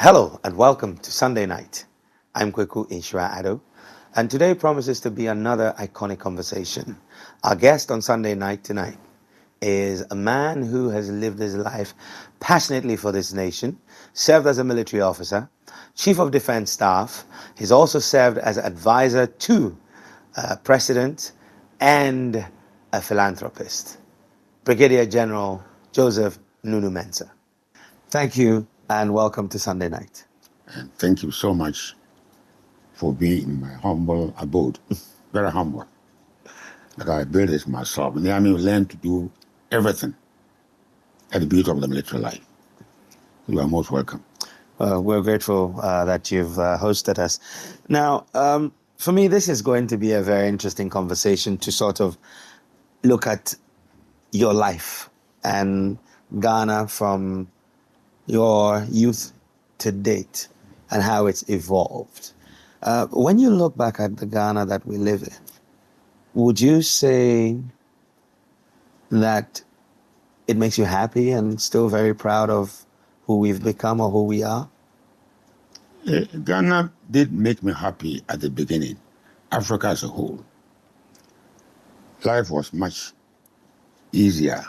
Hello and welcome to Sunday Night. I'm Kwaku Nhyria-Addo, and today promises to be another iconic conversation. Our guest on Sunday Night tonight is a man who has lived his life passionately for this nation, served as a military officer, Chief of Defense Staff. He's also served as advisor to President and a philanthropist, Brigadier General Joseph Nunoo-Mensah. Thank you and welcome to Sunday Night. And thank you so much for being in my humble abode. Very humble. That I built this myself. In the army, we learned to do everything at the beauty of the military life. You are most welcome. We're grateful that you've hosted us. Now, for me, this is going to be a very interesting conversation to sort of look at your life and Ghana from your youth to date and how it's evolved. When you look back at the Ghana that we live in, would you say that it makes you happy and still very proud of who we've become or who we are? Ghana did make me happy at the beginning. Africa as a whole. Life was much easier.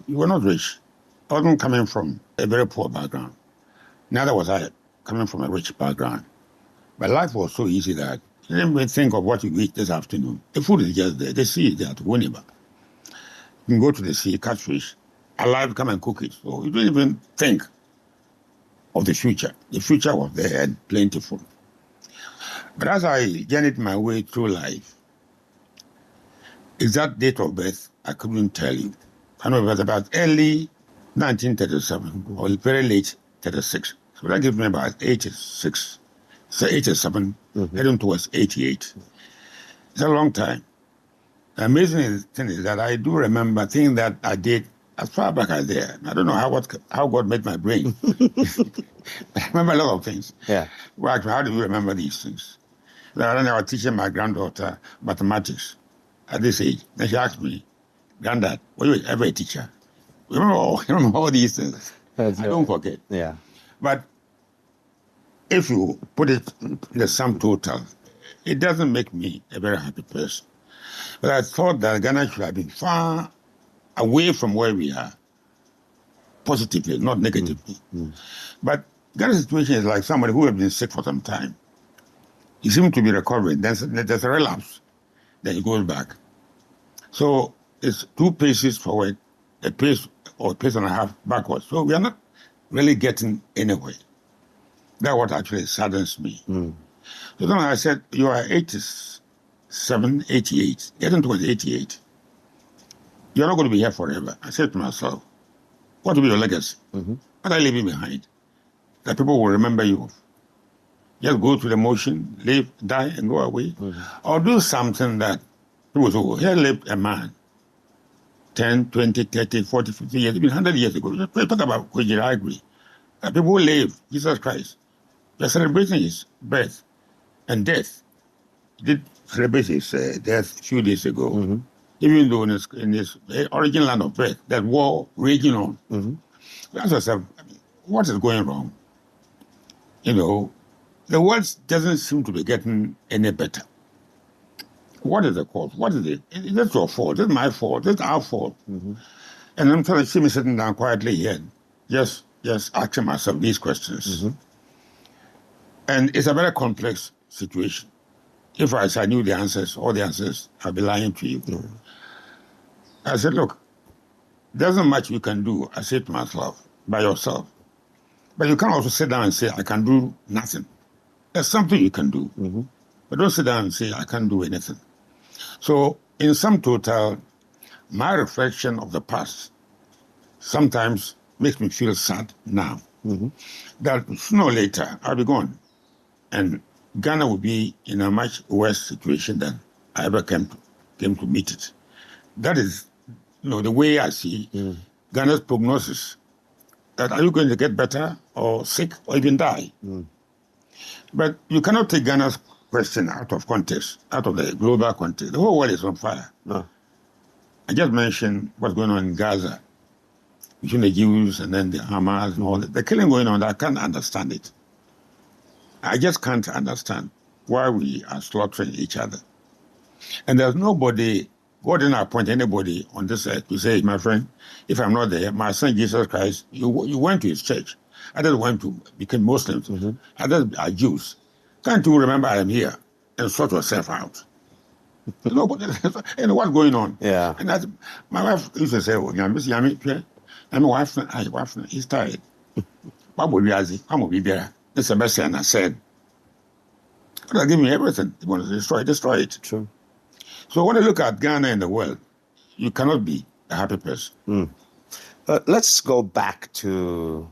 You were not rich. I wasn't coming from a very poor background. Neither was I coming from a rich background. But life was so easy that you didn't even think of what you eat this afternoon. The food is just there. The sea is there to whenever. You can go to the sea, catch fish, alive, come and cook it. So you don't even think of the future. The future was there and plentiful. But as I journeyed my way through life, exact date of birth, I couldn't tell you. I know it was about early 1937 or very late 36. So that gives me about 86. So 87, heading towards 88. It's a long time. The amazing thing is that I do remember things that I did as far back as there. I don't know how God made my brain. I remember a lot of things. Yeah. Well, actually, how do you remember these things? I was teaching my granddaughter mathematics at this age. Then she asked me, "Granddad, were you ever a teacher?" Remember all these things. I don't forget. Yeah. But if you put it in the sum total, it doesn't make me a very happy person. But I thought that Ghana should have been far away from where we are, positively, not negatively. But Ghana's situation is like somebody who has been sick for some time. He seems to be recovering. There's a relapse. Then he goes back. So it's 2 paces forward, a pace or a pace and a half backwards. So we are not really getting anywhere. That's what actually saddens me. So then I said, you are 87, 88, getting towards 88. You're not going to be here forever. I said to myself, what will be your legacy? What are you leaving behind? That people will remember you of. Just go through the motion, live, die, and go away. Or do something that people say, oh, here lived a man 10, 20, 30, 40, 50 years, even 100 years ago. Talk about Nhyira-Addo. People who live, Jesus Christ. They're celebrating his birth and death. He did celebrate his death a few days ago. Even though in his origin land of birth, that war raging on. Ask yourself, what is going wrong? You know, the world doesn't seem to be getting any better. What is the cause? What is it? Is this your fault? Is it my fault? Is it our fault? And I'm trying to see me sitting down quietly here, just asking myself these questions. And it's a very complex situation. If I knew the answers, all the answers, I'd be lying to you. I said, look, there isn't much you can do, I said to myself, by yourself. But you can't also sit down and say, I can do nothing. There's something you can do. But don't sit down and say, I can't do anything. So, in sum total, my reflection of the past sometimes makes me feel sad now. That sooner or later, I'll be gone. And Ghana will be in a much worse situation than I ever came to meet it. That is, the way I see Ghana's prognosis. That are you going to get better or sick or even die? But you cannot take Ghana's question out of context, out of the global context. The whole world is on fire. I just mentioned what's going on in Gaza. between the Jews and then the Hamas and all that. The killing going on, I can't understand it. I just can't understand why we are slaughtering each other. And there's nobody, God didn't appoint anybody on this earth to say, my friend, if I'm not there, my son Jesus Christ, you went to his church. Others went to become Muslims. Others are Jews. Can't you remember I am here and sort yourself out? Nobody, and what's going on? Yeah. And that's, my wife used to say, oh, Yami, my wife, he's tired. What would be there? It's a message, and I said, God give me everything. You want to destroy it. True. So when you look at Ghana in the world, you cannot be a happy person. Let's go back to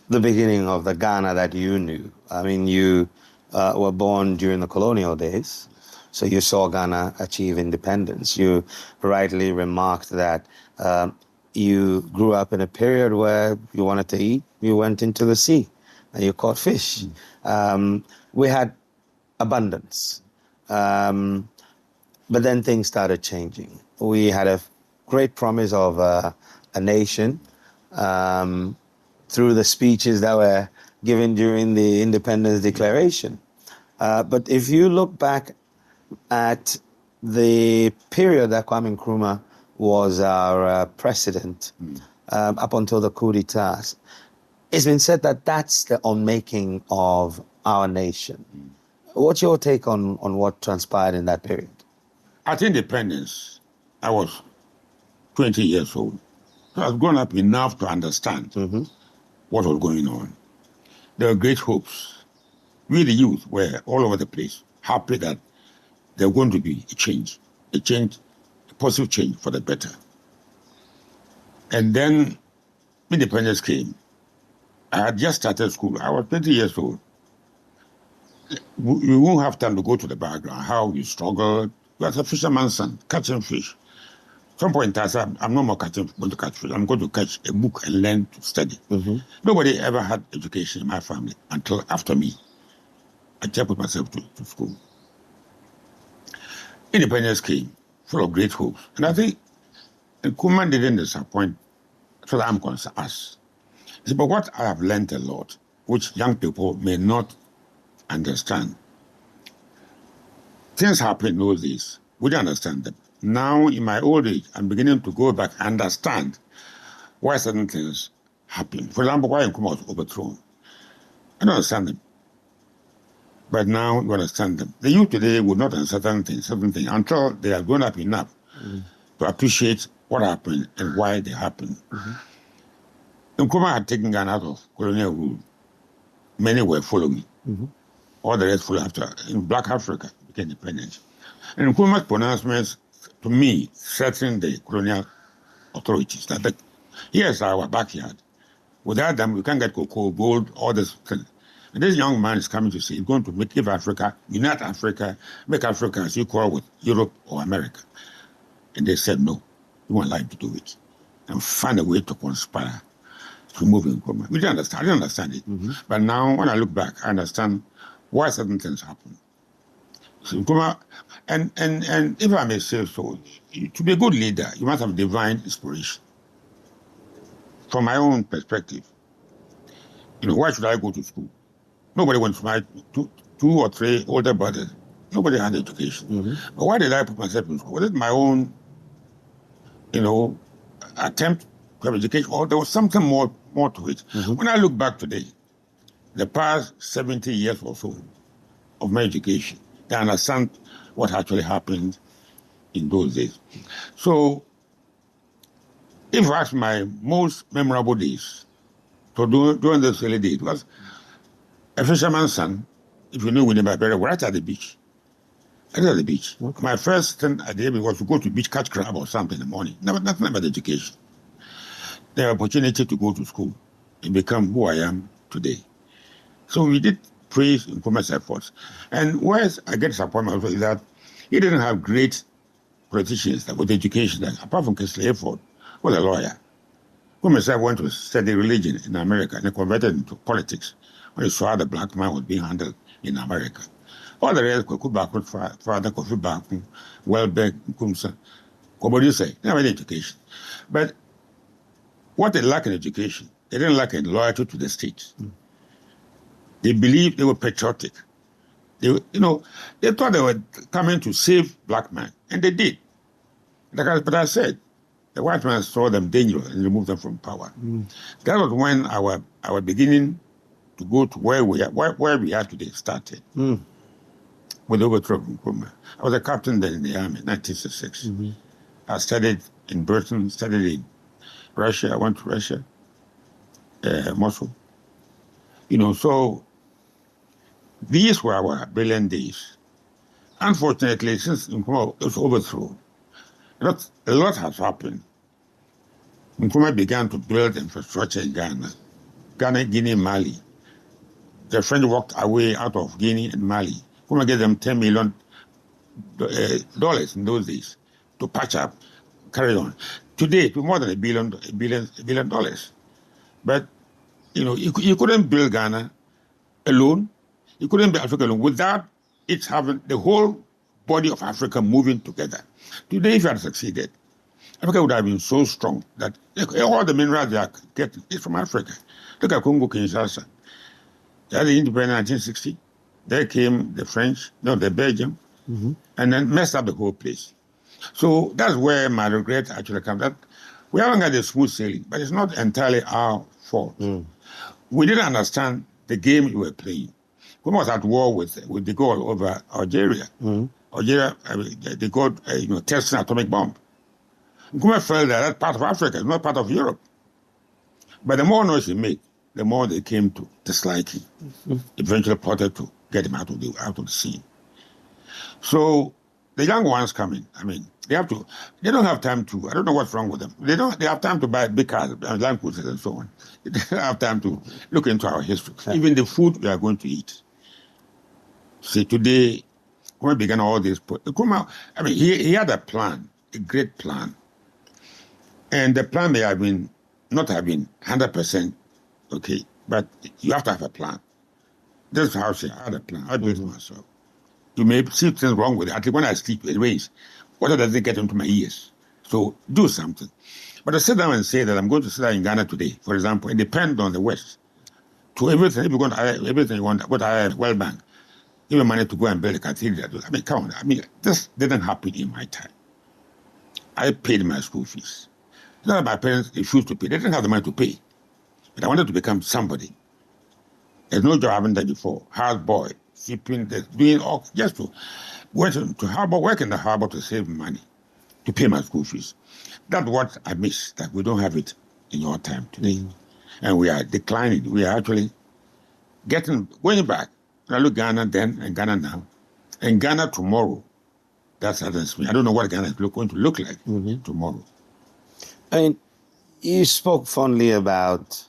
the beginning of the Ghana that you knew. I mean, you were born during the colonial days, so you saw Ghana achieve independence. You rightly remarked that you grew up in a period where you wanted to eat, you went into the sea and you caught fish. We had abundance. But then things started changing. We had a great promise of a nation through the speeches that were given during the Independence Declaration. But if you look back at the period that Kwame Nkrumah was our president, up until the coup d'etat, it's been said that that's the unmaking of our nation. What's your take on what transpired in that period? At independence, I was 20 years old. So I was grown up enough to understand what was going on. There were great hopes. We, the youth, were all over the place, happy that there was going to be a change, a positive change for the better. And then independence came. I had just started school. I was 20 years old. We won't have time to go to the background, how we struggled. We was a fisherman's son, catching fish. Some point I said, I'm no more going to catch fish. I'm going to catch a book and learn to study. Nobody ever had education in my family until after me. I just put myself to school. Independence came, full of great hopes. And I think Nkrumah didn't disappoint, so that I'm going to ask. He said, but what I have learned a lot, which young people may not understand. Things happen in those days. We don't understand them. Now, in my old age, I'm beginning to go back and understand why certain things happen. For example, why Nkrumah was overthrown. I don't understand them. But now you understand them. The youth today would not understand certain things until they are grown up enough to appreciate what happened and why they happened. Nkrumah had taken Ghana out of colonial rule. Many were following. All the rest followed after. In Black Africa became independent. And Nkrumah's pronouncements, to me, threatened the colonial authorities. That here's our backyard. Without them, we can't get cocoa, gold, all this thing. And this young man is coming to say he's going to give Africa, unite Africa, make Africa as equal with Europe or America. And they said, no, we won't like to do it. And find a way to conspire to move Nkrumah. We didn't understand. I didn't understand it. But now, when I look back, I understand why certain things happen. So Nkrumah, and if I may say so, to be a good leader, you must have divine inspiration. From my own perspective, why should I go to school? Nobody went to my two or three older brothers. Nobody had education. But why did I put myself in school? Was it my own, attempt to have education, or there was something more to it? When I look back today, the past 70 years or so of my education, I understand what actually happened in those days. So, if I ask my most memorable days, so during those early days, was a fisherman's son, if you know Winnie Barber, right at the beach. Right at the beach. Okay. My first thing I did was to go to the beach, catch crab or something in the morning. Nothing about education. The opportunity to go to school and become who I am today. So we did praise Nkrumah's efforts. And where I get disappointment also is that he didn't have great politicians with education, apart from Kingsley Hayford, who was a lawyer. Who myself went to study religion in America and converted into politics when he saw how the black man was being handled in America. All the rest, Kwaku Nhyria-Addo, Father Kofi Baku, Welbeck, Nkumsa, Koboduse, never had education. But what they lack in education, they didn't lack in loyalty to the state. They believed they were patriotic. They thought they were coming to save black man, and they did. But I said, the white man saw them dangerous and removed them from power. That was when our beginning to go to where we are today started. With the overthrow of Nkrumah. I was a captain then in the army, 1966. I studied in Britain, studied in Russia. I went to Russia, Moscow. So these were our brilliant days. Unfortunately, since Nkrumah was overthrown, a lot has happened. Nkrumah began to build infrastructure in Ghana, Guinea, Mali. The French walked away out of Guinea and Mali. Nkrumah gave them $10 million in those days to patch up, carry on. Today, to more than $1 billion. But you couldn't build Ghana alone. You couldn't build Africa alone without it having the whole body of Africa moving together. Today, if you had succeeded, Africa would have been so strong that all the minerals they are getting is from Africa. Look at Congo Kinshasa. They had the independence in 1960. There came the French, the Belgium, and then messed up the whole place. So that's where my regret actually comes. That we haven't got a smooth sailing, but it's not entirely our fault. We didn't understand the game we were playing. We was at war with the goal over Algeria. Algeria, they got testing atomic bomb. Nkrumah felt that part of Africa is not part of Europe. But the more noise he made, the more they came to dislike him. Eventually plotted to get him out of the scene. So the young ones coming, they don't have time to, I don't know what's wrong with them. They have time to buy big cars, land cruisers and so on. They don't have time to look into our history. Even the food we are going to eat. See, today, when we began all this, he had a plan, a great plan. And the plan may have been, not have been 100%, okay, but you have to have a plan. This is how I had a plan. I built it myself. You may see things wrong with it. At least when I sleep, it rains. Water doesn't get into my ears. So do something. But I sit down and say that I'm going to sit down in Ghana today, for example, and depend on the West. To everything, if you're going to hire everything you want, what I had World Bank, give me money to go and build a cathedral. Come on. This didn't happen in my time. I paid my school fees. None of my parents refused to pay. They didn't have the money to pay. But I wanted to become somebody. There's no job I haven't done before. Hard boy, shipping, doing all, just to work in the harbor to save money, to pay my school fees. That's what I miss, that we don't have it in your time today. And we are declining. We are actually going back. When I look Ghana then and Ghana now, and Ghana tomorrow, that saddens me. I don't know what Ghana is going to look like tomorrow. You spoke fondly about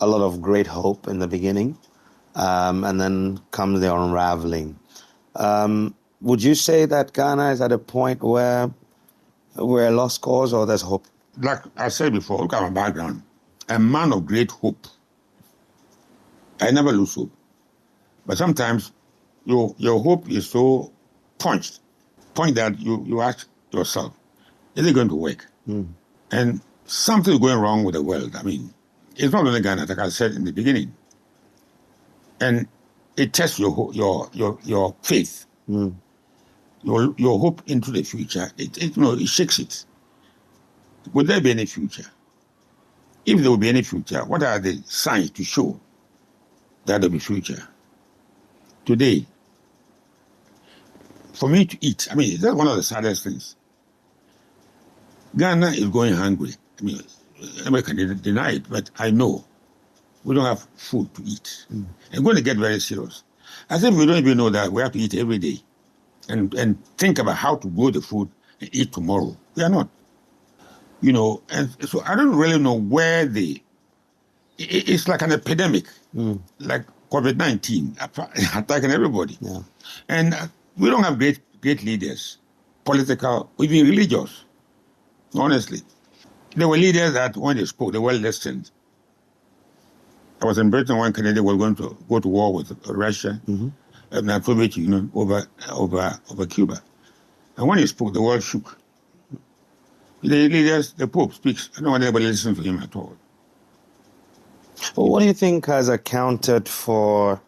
a lot of great hope in the beginning, and then comes the unraveling. Would you say that Ghana is at a point where we're a lost cause, or there's hope? Like I said before, look at my background. A man of great hope. I never lose hope. But sometimes your hope is so point that you ask yourself, is it going to work? And something's going wrong with the world. It's not only Ghana, like I said in the beginning. And it tests your faith, your hope into the future. It shakes it. Would there be any future? If there will be any future, what are the signs to show that there will be future? Today, for me to eat, that's one of the saddest things. Ghana is going hungry. Nobody can deny it, but I know we don't have food to eat. It's going to get very serious. As if we don't even know that we have to eat every day and think about how to grow the food and eat tomorrow. We are not. And so I don't really know where it's like an epidemic, like COVID-19 attacking everybody. Yeah. And we don't have great leaders, political, even religious, honestly. There were leaders that when they spoke, they were listened. I was in Britain when Canada was going to go to war with Russia and the Soviet Union over Cuba. And when he spoke, the world shook. The leaders, the Pope speaks. I don't want anybody to listen to him at all. Well, what do you think has accounted for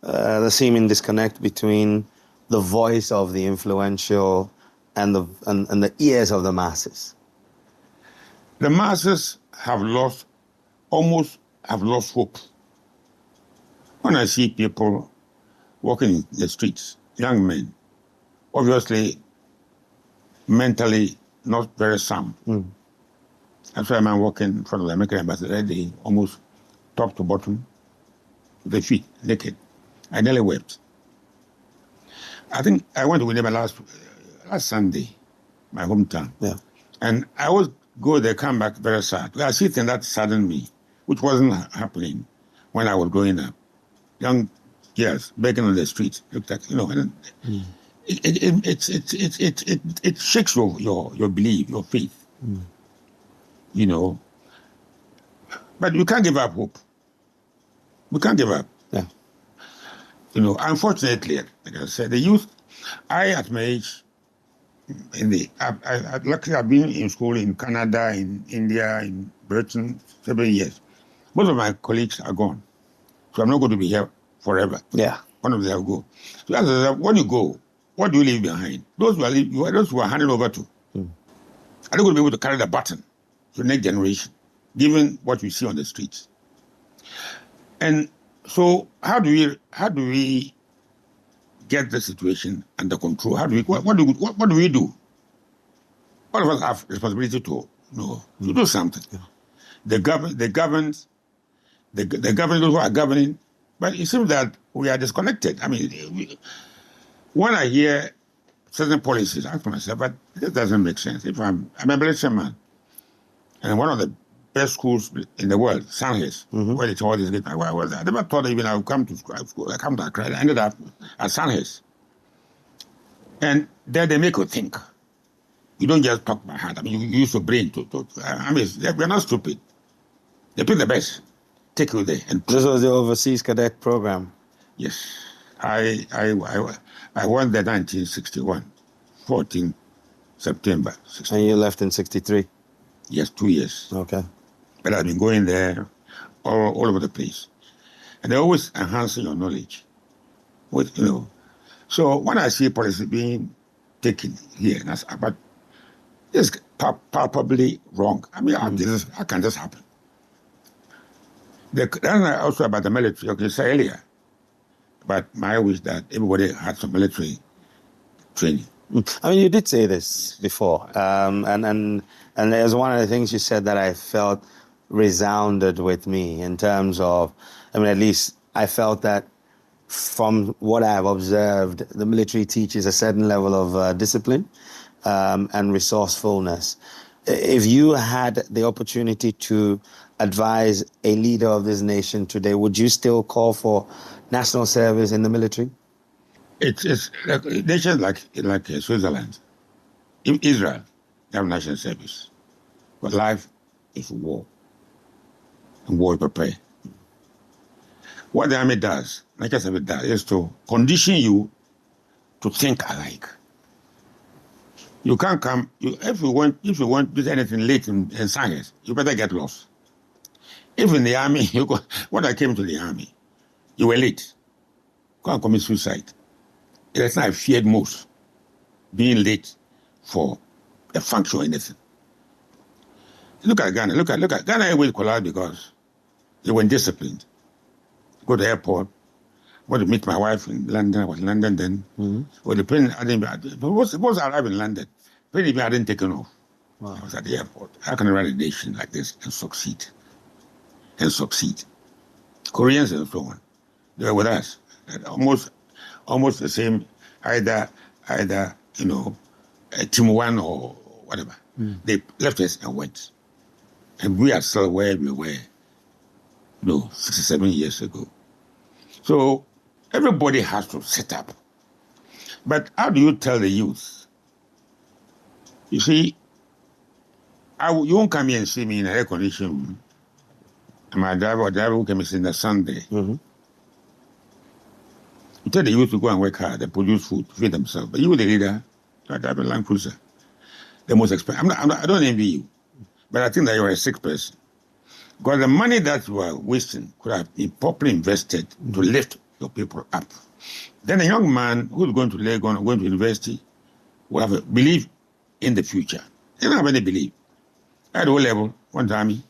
the seeming disconnect between the voice of the influential and the ears of the masses? The masses have almost lost hope. When I see people walking in the streets, young men, obviously mentally not very sound. I saw a man walking in front of the American embassy, almost top to bottom, with the feet naked. I nearly wept. I think I went to Winneba last Sunday, my hometown. Yeah. And I always go there, come back very sad. I see things that saddened me, which wasn't happening when I was growing up. Young girls begging on the streets, looked like, and it shakes your belief, your faith. But you can't give up hope. We can't give up. Yeah. Unfortunately, like I said, the youth, at my age, luckily I've been in school in Canada, in India, in Britain, 7 years. Most of my colleagues are gone. So I'm not going to be here forever. Yeah. One of them will go. So when you go, what do you leave behind? Those who are handed over to. Are they going to be able to carry the baton to the next generation, given what we see on the streets? And so how do we get the situation under control? What do we do? All of us have responsibility to do something. Yeah. The government, those who are governing, but it seems that we are disconnected. I mean, when I hear certain policies, I ask myself, but this doesn't make sense. If I'm a Malaysian man, and one of the best schools in the world, Sandhurst, where they taught this. I never thought even I would come to school. I come to Accra. I ended up at Sandhurst. And there they make you think. You don't just talk by heart. I mean, you use your brain to I mean, we're not stupid. They pick the best, take you there. And this was the overseas cadet program. Yes. I went there 1961, 14 September. 61. And you left in 63? Yes, 2 years. Okay. But I've been going there all over the place. And they're always enhancing your knowledge. So when I see policy being taken here, but it's palpably wrong. I mean, how can this happen? That's also about the military, okay, say earlier. But my wish that everybody had some military training. I mean, you did say this before, and there's one of the things you said that I felt resounded with me in terms of, I mean, at least I felt that from what I've observed, the military teaches a certain level of discipline and resourcefulness. If you had the opportunity to advise a leader of this nation today, would you still call for national service in the military? It's like nations like Switzerland, Israel, they have national service, but life is war, and war is prepare. What the army does, national service does, is to condition you to think alike. You can't come. If you want to do anything late in science, you better get lost. If in the army, when I came to the army, you were late. Go and commit suicide. That's what I feared most, being late for a function or anything. Look at Ghana. Look at Ghana Airways collapsed because they weren't disciplined. Go to the airport. Want to meet my wife in London. I was in London then. Well, the plane, suppose I arrived in London, plane even hadn't taken off. Wow. I was at the airport. How can I run a nation like this and succeed? Koreans and so on, they were with us. Almost the same, either Team 1 or whatever. They left us and went. And we are still where we were, 67 years ago. So everybody has to set up. But how do you tell the youth? You see, you won't come here and see me in an air conditioned room. And my driver who came in the Sunday. You tell the youth to go and work hard and produce food to feed themselves. But you, the leader, you are driving a Land Cruiser. the most expensive. I don't envy you, but I think that you're a sick person. Because the money that you are wasting could have been properly invested to lift your people up. Then a young man who's going to Legon, going to university, will have a belief in the future. They don't have any belief. At O level, went to army,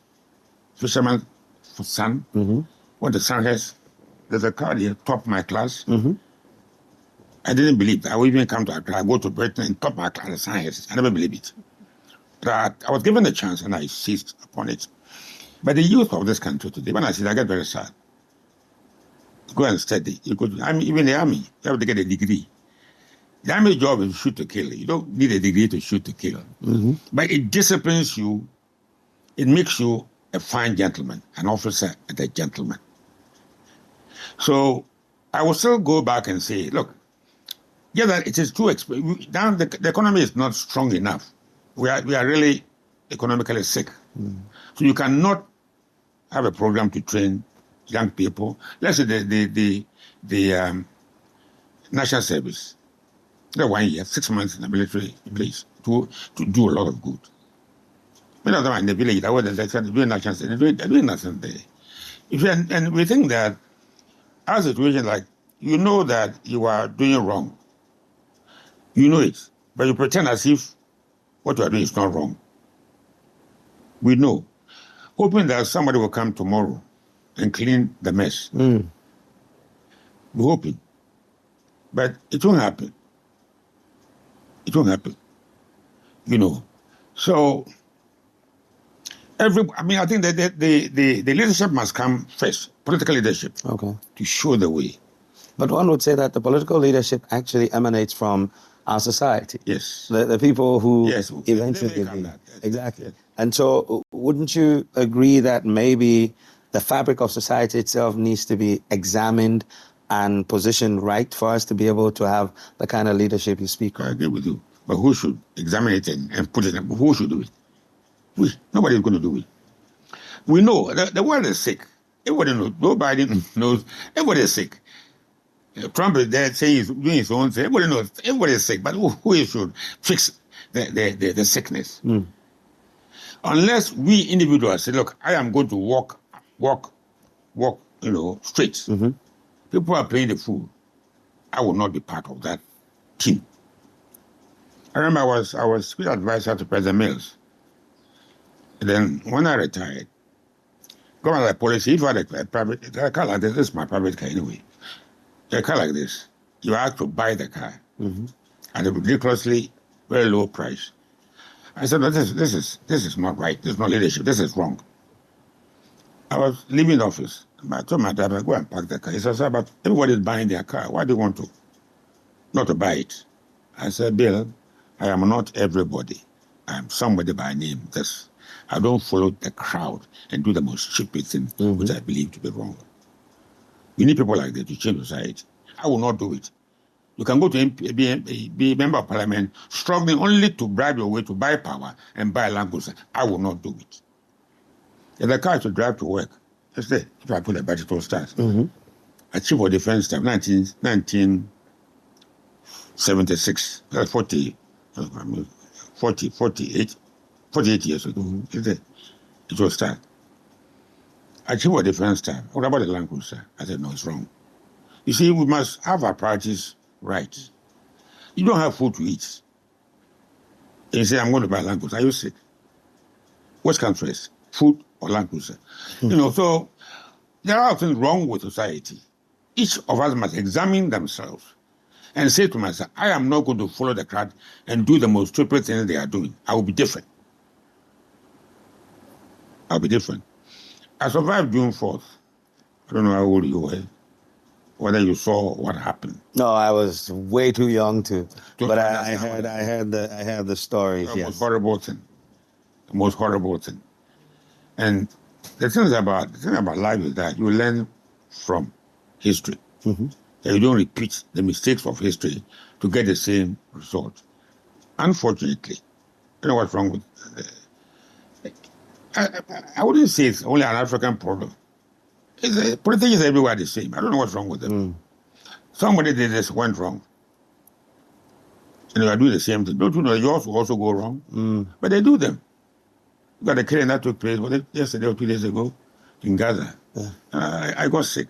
fisherman son, went to Sandhurst. There's a car here, top my class. I didn't believe that. I would even come to Accra, go to Britain and top my class at Sandhurst. I never believed it. But I was given a chance and I seized upon it. But the youth of this country today, when I see it, I get very sad. Go and study. You go to, even the army, you have to get a degree. The army job is shoot to kill. You don't need a degree to shoot to kill. But it disciplines you. It makes you a fine gentleman, an officer and a gentleman. So I will still go back and say, look, yeah, that it is too expensive. Now the economy is not strong enough. We are really economically sick. So you cannot have a program to train young people. Let's say the national service. They're 1 year, 6 months in the military place to do a lot of good. Many of them are in the village. They're doing national service. They're doing nothing there. And we think that our situation, like, you know that you are doing wrong. You know it, but you pretend as if what you are doing is not wrong. We know. Hoping that somebody will come tomorrow and clean the mess. We're hoping. But it won't happen. It won't happen. You know. So, I think that the leadership must come first, political leadership, to show the way. But one would say that the political leadership actually emanates from our society. Yes. The people who eventually lead. Yes. Exactly. Yes. And so wouldn't you agree that maybe the fabric of society itself needs to be examined and positioned right for us to be able to have the kind of leadership you speak of? I agree with you. But who should examine it and put it in? Who should do it? Nobody is going to do it. We know the world is sick. Everybody knows. Nobody knows. Everybody is sick. Trump is there saying he's doing his own thing. Everybody knows. Everybody is sick. But who should fix the sickness? Unless we individuals say, look, I am going to walk, straight. People are playing the fool. I will not be part of that team. I remember I was special advisor to President Mills. And then when I retired, government had a policy, if you had a car like this is my private car anyway. A car like this, you have to buy the car at a ridiculously very low price. I said, no, this is not right. This is not leadership. This is wrong. I was leaving the office. I told my driver, go and park the car. He said, sir, but everybody's buying their car. Why do you want not to buy it? I said, Bill, I am not everybody. I am somebody by name. I don't follow the crowd and do the most stupid thing, which I believe to be wrong. We need people like that to change society. I will not do it. You can go to be a member of parliament, struggling only to bribe your way to buy power and buy land goods. I will not do it. If the car to drive to work, just say, if I put a budget to start. I chief of defense staff, 1976, 48 years ago. It was start. I chief of defense staff. What about the land cruiser? I said, no, it's wrong. You see, we must have our priorities right. You don't have food to eat. And you say, I'm going to buy land cruiser. Are you sick? What comes first? Food or land cruiser? So there are things wrong with society. Each of us must examine themselves and say to myself, I am not going to follow the crowd and do the most stupid things they are doing. I will be different. I'll be different. I survived June 4th. I don't know how old you were, whether you saw what happened. No, I was way too young to. But I heard the stories. The most horrible thing. The most horrible thing. And the thing about life is that you learn from history. And you don't repeat the mistakes of history to get the same result. Unfortunately, you know what's wrong with I wouldn't say it's only an African problem. Politicians everywhere the same. I don't know what's wrong with them. Somebody did this, went wrong. And they are doing the same thing. Don't you know yours will also go wrong? But they do them. You got the killing that took place yesterday or 2 days ago in Gaza. Yeah. I got sick.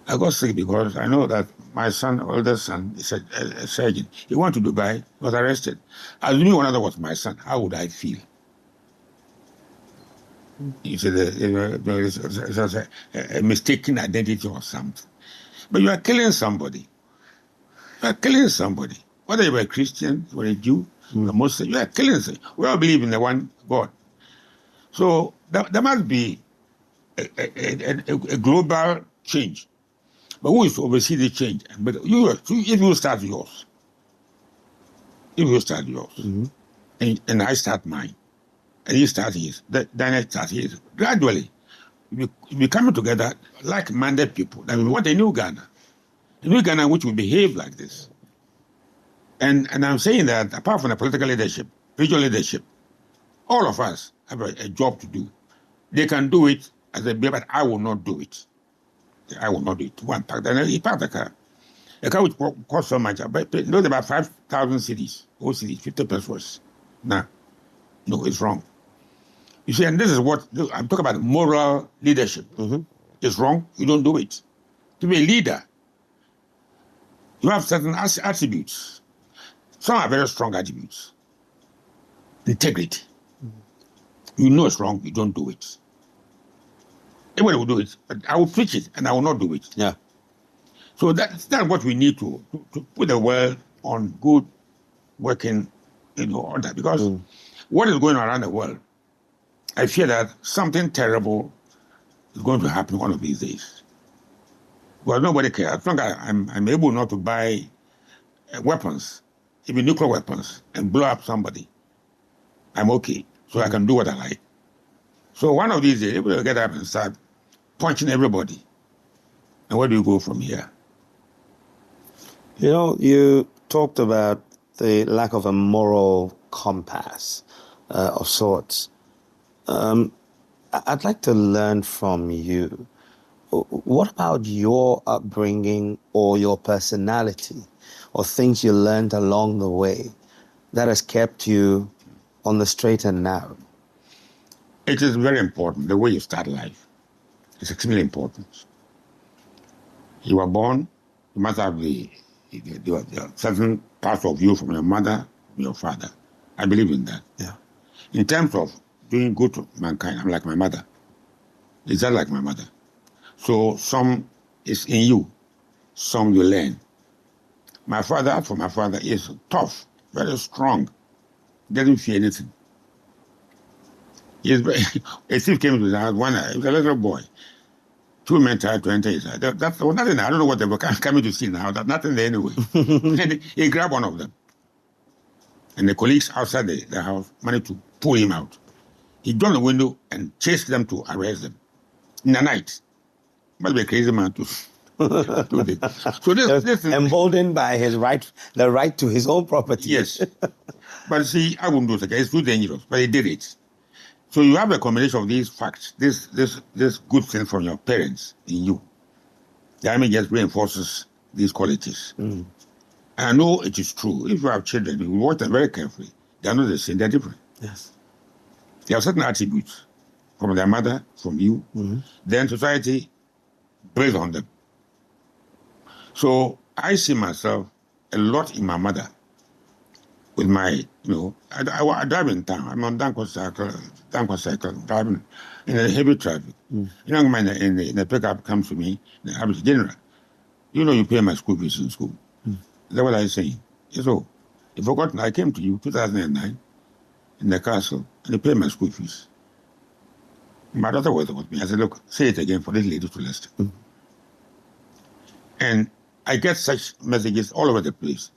I got sick because I know that my son, oldest son, is a surgeon. He went to Dubai, was arrested. I knew another was my son. How would I feel? You said there's a mistaken identity or something. But you are killing somebody. You are killing somebody. Whether you were a Christian, you were a Jew, a Muslim, you are killing somebody. We all believe in the one God. So there must be a global change. But who is to oversee the change? But if you start yours, and I start mine, and you start his, then I start his, gradually, we coming together like-minded people. That we want a new Ghana which will behave like this. And I'm saying that apart from the political leadership, regional leadership, all of us have a job to do. They can do it as a but I will not do it. I will not do it. One pack, then he packed the car. The car would cost so much. But those about 5,000 cities, all cities, 50 pesos. Nah, no, it's wrong. You see, and this is what I'm talking about: moral leadership. It's wrong. You don't do it. To be a leader, you have certain attributes. Some are very strong attributes. Integrity. You know it's wrong. You don't do it. Everybody will do it, but I will preach it and I will not do it. Yeah. So that's what we need to put the world on good working order. Because what is going on around the world, I fear that something terrible is going to happen one of these days. Well, nobody cares. As long as I'm able not to buy weapons, even nuclear weapons, and blow up somebody, I'm okay. So I can do what I like. So one of these days, everybody will get up and start punching everybody. And where do you go from here? You know, you talked about the lack of a moral compass of sorts. I'd like to learn from you. What about your upbringing or your personality or things you learned along the way that has kept you on the straight and narrow? It is very important, the way you start life. It's extremely important. You are born, you must have the certain parts of you from your mother, your father. I believe in that. Yeah. In terms of doing good to mankind, I'm like my mother. It's just like my mother. So some is in you, some you learn. My father is tough, very strong, doesn't fear anything. A thief came to his house one night. He was a little boy. Two men tried to enter his house. That's nothing. I don't know what they were coming to see now. That's nothing there anyway. And he grabbed one of them. And the colleagues outside the house managed to pull him out. He jumped the window and chased them to arrest them in the night. Must be a crazy man too. So this emboldened by the right to his own property. Yes. But see, I wouldn't do it again. It's too dangerous. But he did it. So you have a combination of these facts, this good thing from your parents in you. The army just reinforces these qualities. And I know it is true. If you have children, you watch them very carefully. They are not the same, they're different. Yes. They have certain attributes from their mother, from you. Then society plays on them. So I see myself a lot in my mother with my, I drive in town. I'm on Danko cycle, driving in a heavy traffic. Young man in the pickup comes to me, the Brigadier General, you pay my school fees in school. That's what I say. So, you forgotten, I came to you 2009 in the castle and you pay my school fees. My daughter was with me. I said, look, say it again for this lady to listen. And I get such messages all over the place.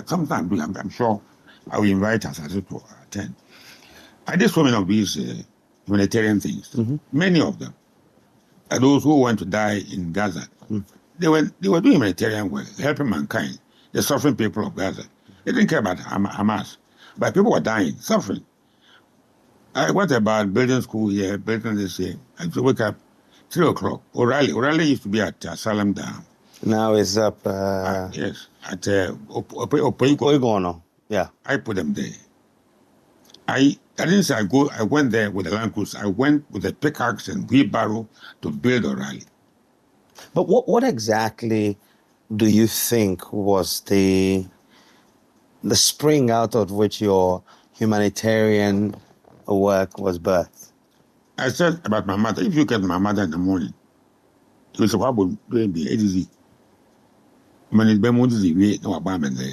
Sometimes I'm sure I will invite Asaase to attend. I did so many of these humanitarian things. Many of them are those who went to die in Gaza. They were doing humanitarian work, helping mankind, the suffering people of Gaza. They didn't care about Hamas, but people were dying, suffering. What about building school here, building this here? I used to wake up 3 o'clock. O'Reilly used to be at Salem Dam. Now it's up. Yes, at Opoiko. Oigono. Yeah. I put them there. I didn't say I went there with the land cruiser. I went with a pickaxe and wheelbarrow to build a rally. But what exactly do you think was the spring out of which your humanitarian work was birthed? I said about my mother, if you get my mother in the morning, you say, what would be easy? When it's been easy, no abandon there.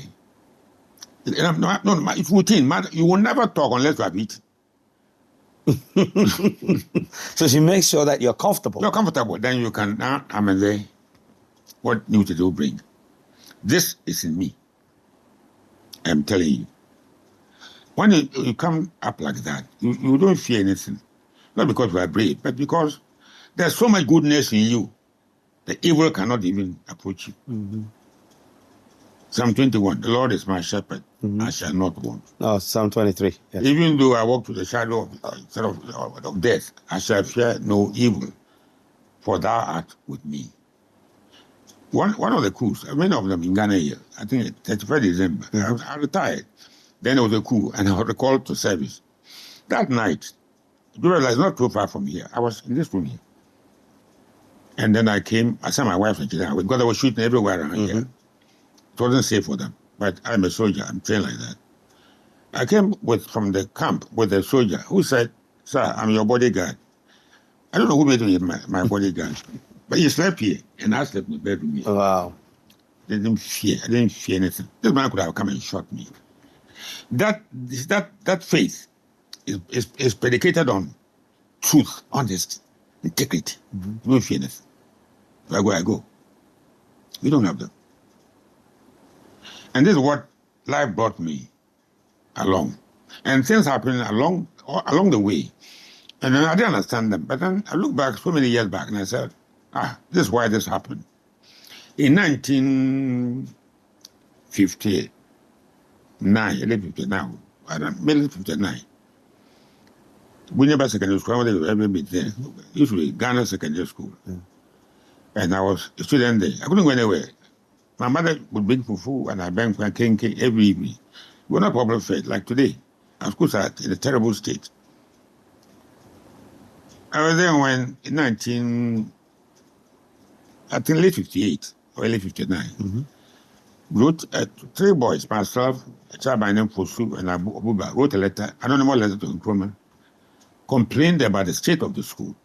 No, it's routine. You will never talk unless you have eaten. So she makes sure that you're comfortable. You're comfortable. Then you can now, there. What new to do bring? This is in me. I'm telling you. When you come up like that, you don't fear anything. Not because you are brave, but because there's so much goodness in you. The evil cannot even approach you. Mm-hmm. Psalm 21, the Lord is my shepherd, I shall not want. Oh, Psalm 23. Yes. Even though I walk through the shadow of death, I shall fear no evil, for thou art with me. One of the coups, many of them in Ghana here, I think 31st December, I retired. Then there was a coup, and I was called to service. That night, you realize not too far from here, I was in this room here. And then I saw my wife and children, because they were shooting everywhere around here. It wasn't safe for them, but I'm a soldier, I'm trained like that. I came from the camp with a soldier who said, sir, I'm your bodyguard. I don't know who made me my bodyguard, but he slept here, and I slept in the bed with me. Wow. I didn't fear anything. This man could have come and shot me. That faith is predicated on truth, honesty, integrity. You don't fear anything. Where I go. You don't have them. And this is what life brought me along. And things happened along the way. And then I didn't understand them. But then I look back so many years back and I said, this is why this happened. In 1959, middle 59, we never secondary school, I never ever been there. Usually Ghana Secondary School. And I was a student there. I couldn't go anywhere. My mother would bring fufu and I bring kenke every evening. We were not problem fed like today. Our schools are in a terrible state. I was there when in late 58 or early 59, wrote 3 boys, myself, a child by name Fosu and Abuba, wrote a letter, anonymous letter to Nkrumah, complained about the state of the school.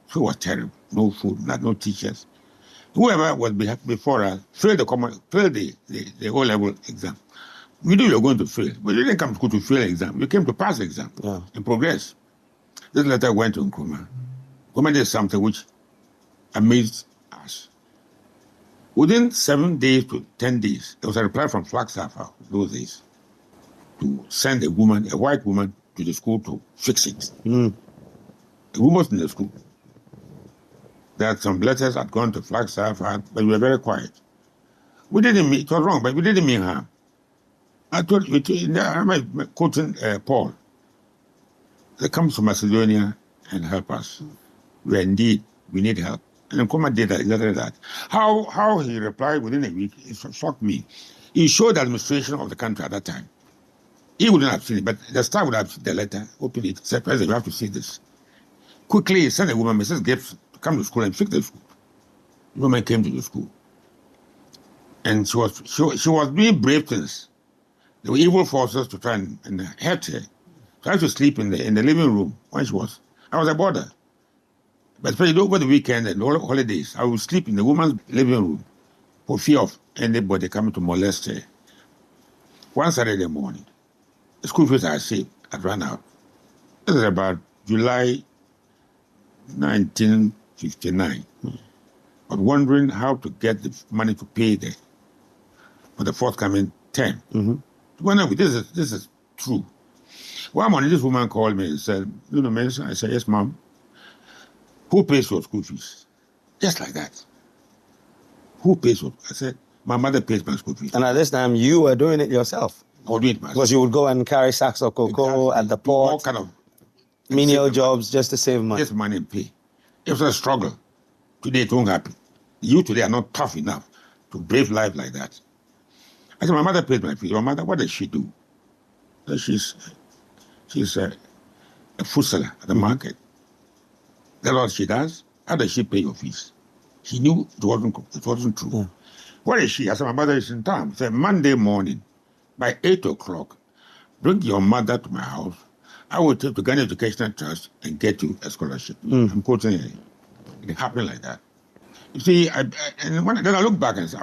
School was terrible, no food, no teachers. Whoever was before us failed the O-level exam. We knew you were going to fail, but you didn't come to school to fail the exam. You came to pass the exam and progress. This letter went to Nkrumah. Nkrumah did something which amazed us. Within 7 days to 10 days, there was a reply from Flagstaff those days to send a white woman, to the school to fix it. The woman was in the school. That some letters had gone to Flagstaff, but we were very quiet. We didn't mean, it was wrong, but we didn't mean harm. I told you, I'm quoting Paul. They come to Macedonia and help us. We need help. And Nkrumah did exactly that. How he replied within a week, it shocked me. He showed the administration of the country at that time. He wouldn't have seen it, but the staff would have seen the letter, opened it, said, President, you have to see this. Quickly, he sent a woman, Mrs. Gibbs, to come to school and fix the school. The woman came to the school. And she was doing brave things. There were evil forces to try and hurt her. So I used to sleep in the living room when I was a boarder. But especially over the weekend and all holidays, I would sleep in the woman's living room for fear of anybody coming to molest her. One Saturday morning, the school fees I saved had run out. This is about July 1959. I was wondering how to get the money to pay for the forthcoming term. This is true. One morning, this woman called me and said, Nunoo-Mensah. I said, yes, ma'am. Who pays your school fees? Just like that. Who pays your? I said, my mother pays my school fees. And at this time, you were doing it yourself? I was doing it myself. Because you would go and carry sacks of cocoa at the port. All kind of menial jobs just to save money. Just money and pay. It was a struggle. Today it won't happen. You today are not tough enough to brave life like that. I said, my mother paid my fees. Your mother, what does she do? So she's a food seller at the market. That's what she does. How does she pay your fees? She knew it wasn't true. Yeah. Where is she? I said, my mother is in town. She said, Monday morning, by 8 o'clock, bring your mother to my house. I will take to Ghana Educational Trust and get you a scholarship. I'm quoting it. It happened like that. You see, then I look back and say,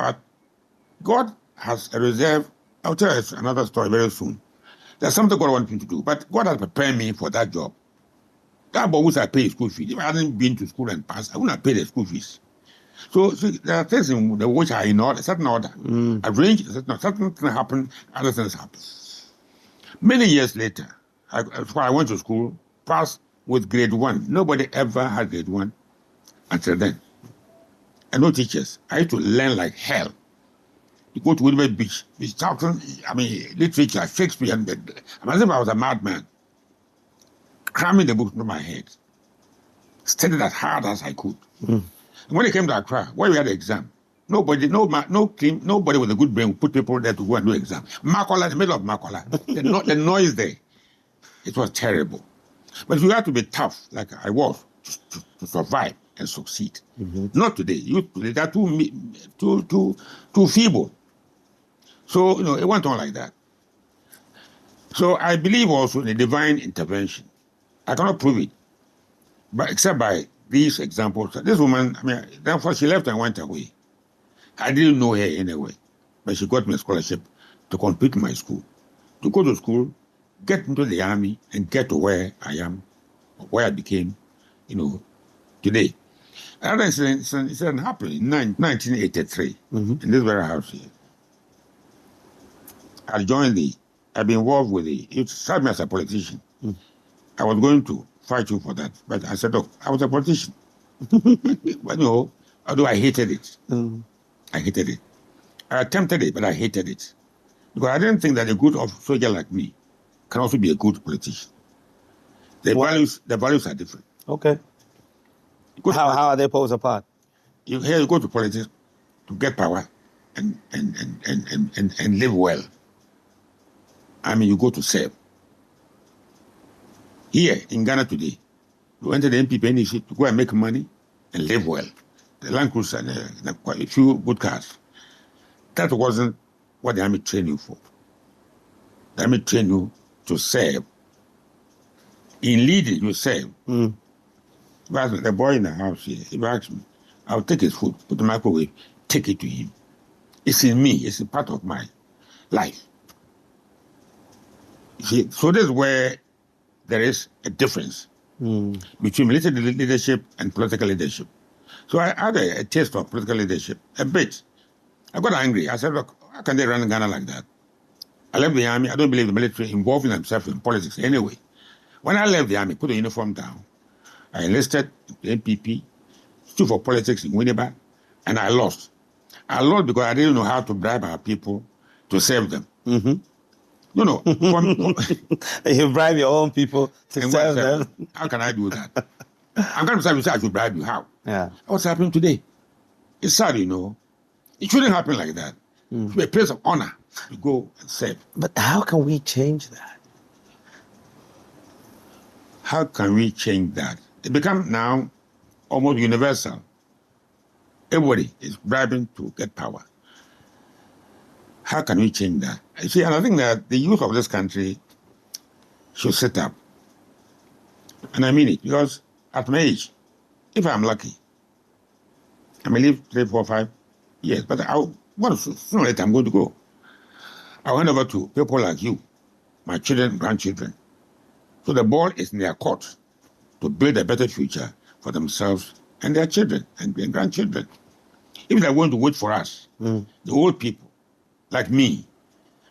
God has a reserve. I'll tell you another story very soon. There's something God wants me to do, but God has prepared me for that job. That boy I pay school fees. If I hadn't been to school and passed, I wouldn't have paid the school fees. So there are things in the which are in order, certain order. Arranged, certain things happen, other things happen. Many years later, I went to school, passed with grade 1. Nobody ever had grade 1 until then. And no teachers. I used to learn like hell. You go to Wilbur Beach, literature, Shakespeare, I'm as if I was a madman, cramming the books into my head, studied as hard as I could. And when it came to Accra, where we had the exam, nobody with a good brain would put people there to go and do exam. Makola, in the middle of Makola, the noise there, it was terrible. But you have to be tough, like I was, to survive and succeed. Not today. Youth today, they're too feeble. So, it went on like that. So I believe also in a divine intervention. I cannot prove it, but except by these examples. This woman, therefore she left and went away. I didn't know her anyway, but she got me a scholarship to complete my school, to go to school, get into the army, and get to where I am, where I became, today. Another incident happened in 1983 in this very house here. I've been involved with it started me as a politician. I was going to fight you for that, but I said, look, I was a politician. But although I hated it. I hated it. I attempted it, but I hated it. Because I didn't think that a good soldier like me can also be a good politician. The values are different. Okay. How are they poles apart? You go to politics to get power and live well. You go to serve. Here in Ghana today, you enter the NPP to go and make money and live well. The Land Cruiser and quite a few good cars. That wasn't what the army trained you for. The army trained you to serve. In leading, you serve. But the boy in the house here, if he asks me, I'll take his food, put the microwave, take it to him. It's in me. It's a part of my life. You see, so this is where there is a difference between military leadership and political leadership. So I had a taste of political leadership, a bit. I got angry. I said, look, how can they run Ghana like that? I left the army. I don't believe the military involving themselves in politics anyway. When I left the army, put the uniform down, I enlisted the NPP, stood for politics in Winneba, and I lost. I lost because I didn't know how to bribe our people to serve them. No. You bribe your own people to serve them. How can I do that? I'm going to say I should bribe you. How? Yeah. What's happening today? It's sad, It shouldn't happen like that. It should be a place of honor to go and serve. But how can we change that? How can we change that? It becomes now almost universal. Everybody is bribing to get power. How can we change that? You see, and I think that the youth of this country should sit up. And I mean it, because at my age, if I'm lucky, I may live 3, 4, 5 years, but sooner or later I'm going to go. I'll hand over to people like you, my children, grandchildren. So the ball is in their court to build a better future for themselves and their children and their grandchildren. If they're going to wait for us, the old people, like me,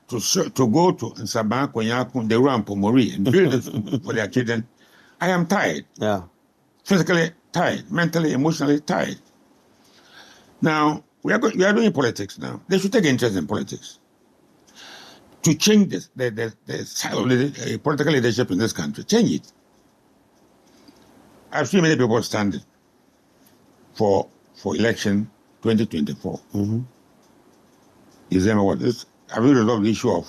to go to Nsaba, Konyaku, Deru, and Pomori and build it for their children, I am tired. Yeah. Physically tired, mentally, emotionally tired. Now, we are doing politics now. They should take interest in politics. To change the style of political leadership in this country, change it. I've seen many people standing for election 2024. December what? Have you resolved the issue of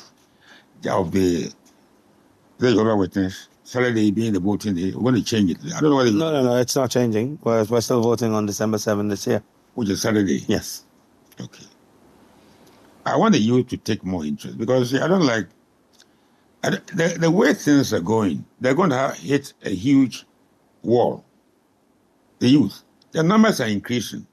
the Jehovah Witness Saturday being the voting day? We're going to change it. I don't know whether No, it's not changing. We're still voting on December 7th this year. which is Saturday. Yes. Okay. I want the youth to take more interest because I don't like the way things are going. They're going to hit a huge wall. The youth, their numbers are increasing.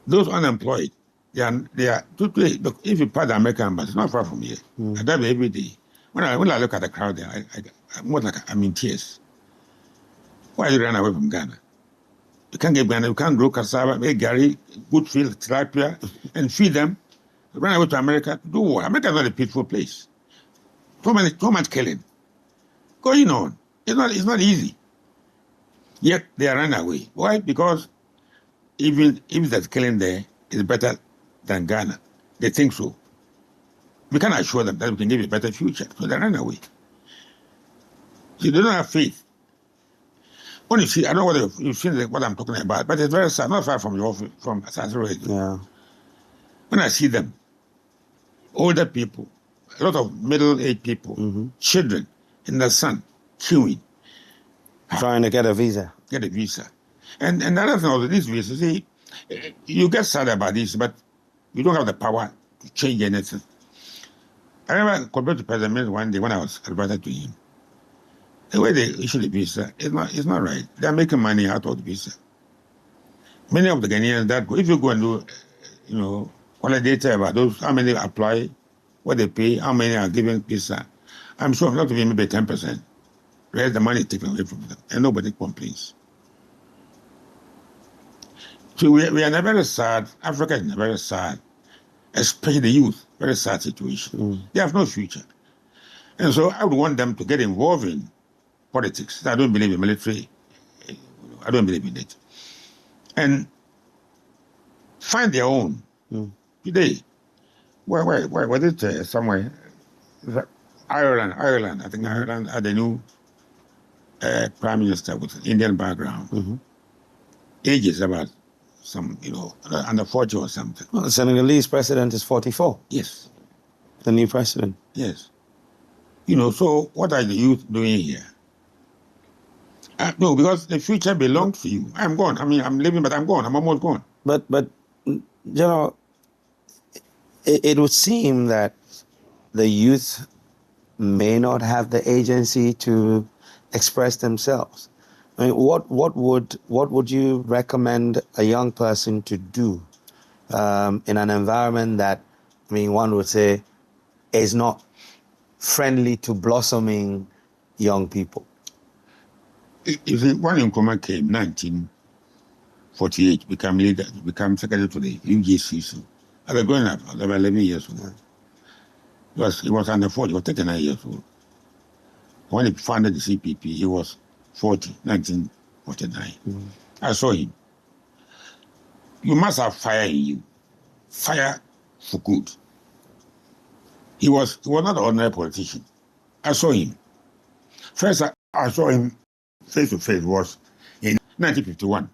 Those unemployed, they are. Look, if you pass the American embassy, it's not far from here. I drive every day. When I look at the crowd there, I'm more like I'm in tears. Why you run away from Ghana? You can't get Ghana. You can't grow cassava, make gari, good field, tilapia, and feed them. You run away to America to do what? America is not a peaceful place. Too much killing going on. It's not easy. Yet they are running away. Why? Because even if there's killing there, it's better than Ghana. They think so. We can assure them that we can give a better future, so they run away. See, they don't have faith. When you see, I don't know whether you've seen what I'm talking about, but it's very sad, not far from your office, from Asaase. Yeah. When I see them, older people, a lot of middle-aged people, children in the sun, queuing, Trying to get a visa. get a visa. And the other thing also, these visas, see, you get sad about this, but you don't have the power to change anything. I remember compared to President one day when I was advisor to him, the way they issue the visa it's not right. They're making money out of the visa. Many of the Ghanaians that go, if you go and do, quality data about those, how many apply, what they pay, how many are given visa, I'm sure not even maybe 10%. Whereas the money is taken away from them, and nobody complains. So we are in a very sad, Africa is in a very sad, especially the youth, very sad situation. They have no future. And so I would want them to get involved in politics. I don't believe in military. I don't believe in it. And find their own. Today, where was it somewhere? Ireland. I think Ireland had a new prime minister with Indian background. Age is about some, under 40 or something. Well, the Senegalese president is 44. Yes. The new president. Yes. So what are the youth doing here? No, because the future belongs to you. I'm gone. I mean, I'm living, but I'm gone. I'm almost gone. But it would seem that the youth may not have the agency to express themselves. I mean, what would you recommend a young person to do in an environment that, one would say, is not friendly to blossoming young people? You see, when Nkrumah came, 1948, became secretary to the UJCC. I was growing up, I was 11 years old. He was under 40, he was 39 years old. When he founded the CPP, he was 40, 1949. I saw him. You must have fire in you. Fire for good. He was not an ordinary politician. I saw him. First, I saw him face to face was in 1951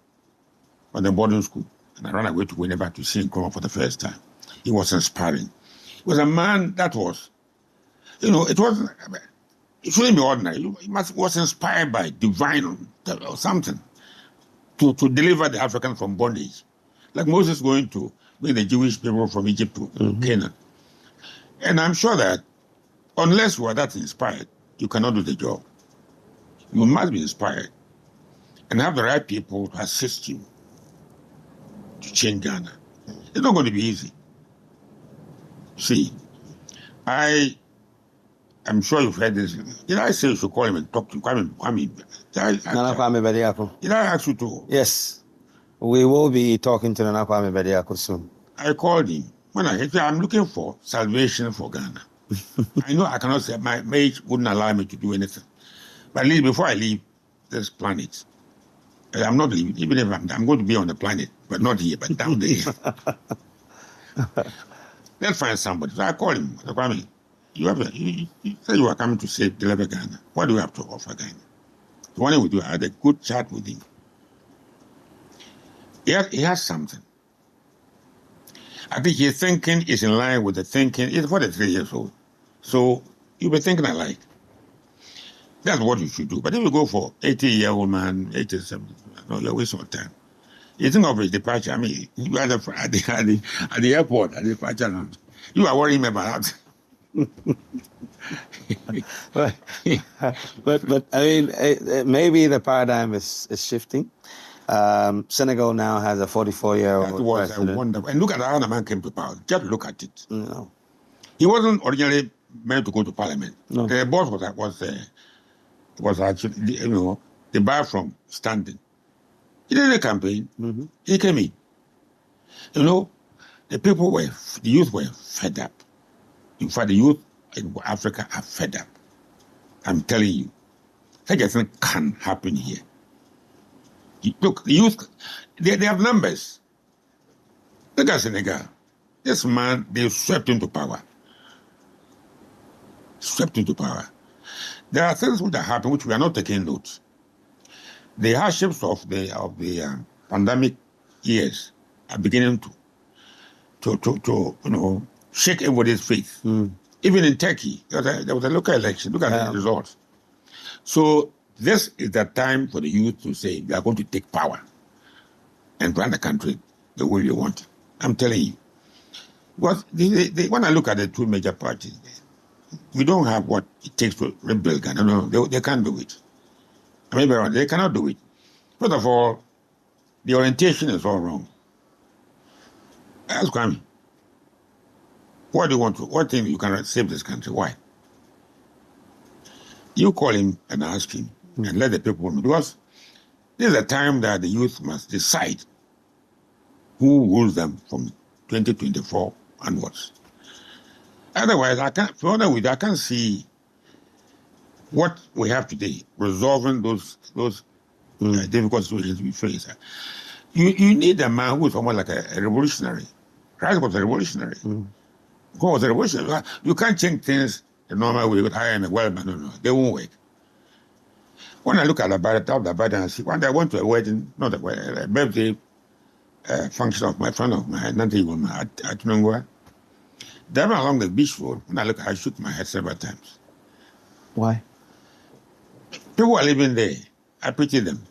on the boarding school. And I ran away to Winneba to see him come up for the first time. He was inspiring. He was a man that was, it shouldn't be ordinary. He was inspired by divine or something to deliver the Africans from bondage. Like Moses going to bring the Jewish people from Egypt to Canaan. And I'm sure that unless you are that inspired, you cannot do the job. You must be inspired and have the right people to assist you to change Ghana. It's not going to be easy. See, I'm sure you've heard this. Did I say you should call him and talk to Kwame? Nana Kwame Bediako. Did I ask you to? Yes. We will be talking to Nana Kwame Bediako soon. I called him. When I'm looking for salvation for Ghana. I know I cannot say, my age wouldn't allow me to do anything. But at least before I leave this planet, I'm not leaving, even if I'm going to be on the planet, but not here, but down there. Let's find somebody. So I called him. Kwame, you said you are coming to save, deliver Ghana. What do you have to offer Ghana? The one we do, I had a good chat with him. He has something. I think his thinking is in line with the thinking. He's 43 years old. So you'll be thinking alike. That's what you should do. But if you go for 80-year-old man, 87, no, you're wasting your time. You think of his departure. I mean, you are at the airport, at the departure lounge. You are worrying about that. but I mean, maybe the paradigm is shifting. Senegal now has a 44-year-old That was president. a wonderful. And look at how the man came to power. Just look at it. No. He wasn't originally meant to go to parliament. No. The boss was actually, the bar from standing. He did a campaign. Mm-hmm. He came in. The youth were fed up. In fact, the youth in Africa are fed up. I'm telling you. Such a thing can happen here. Look, the youth, they have numbers. Look at Senegal. This man, they swept into power. Swept into power. There are things which are happening which we are not taking note. The hardships of the pandemic years are beginning to shake everybody's faith. Mm. Even in Turkey, there was a local election. Look at the results. So this is the time for the youth to say, we are going to take power and run the country the way we want. I'm telling you. Because when I look at the two major parties, we don't have what it takes to rebuild Ghana. No, they can't do it. I mean, they cannot do it. First of all, the orientation is all wrong. Ask Kwame. What do you want to? What thing you can save this country? Why? You call him and ask him and let the people know. Because this is a time that the youth must decide who rules them from 2024 onwards. Otherwise, I can't see what we have today resolving those difficult situations we face. You need a man who is almost like a revolutionary. Christ was a revolutionary. God was a revolutionary. You can't change things the normal way with I am a well-man. No, they won't work. When I look at the body and see, one day I went to a wedding, not a wedding, a birthday function of my friend of mine, not even at Nungwa. Driving along the beach road, when I look, I shook my head several times. Why? People are living there. I pity them.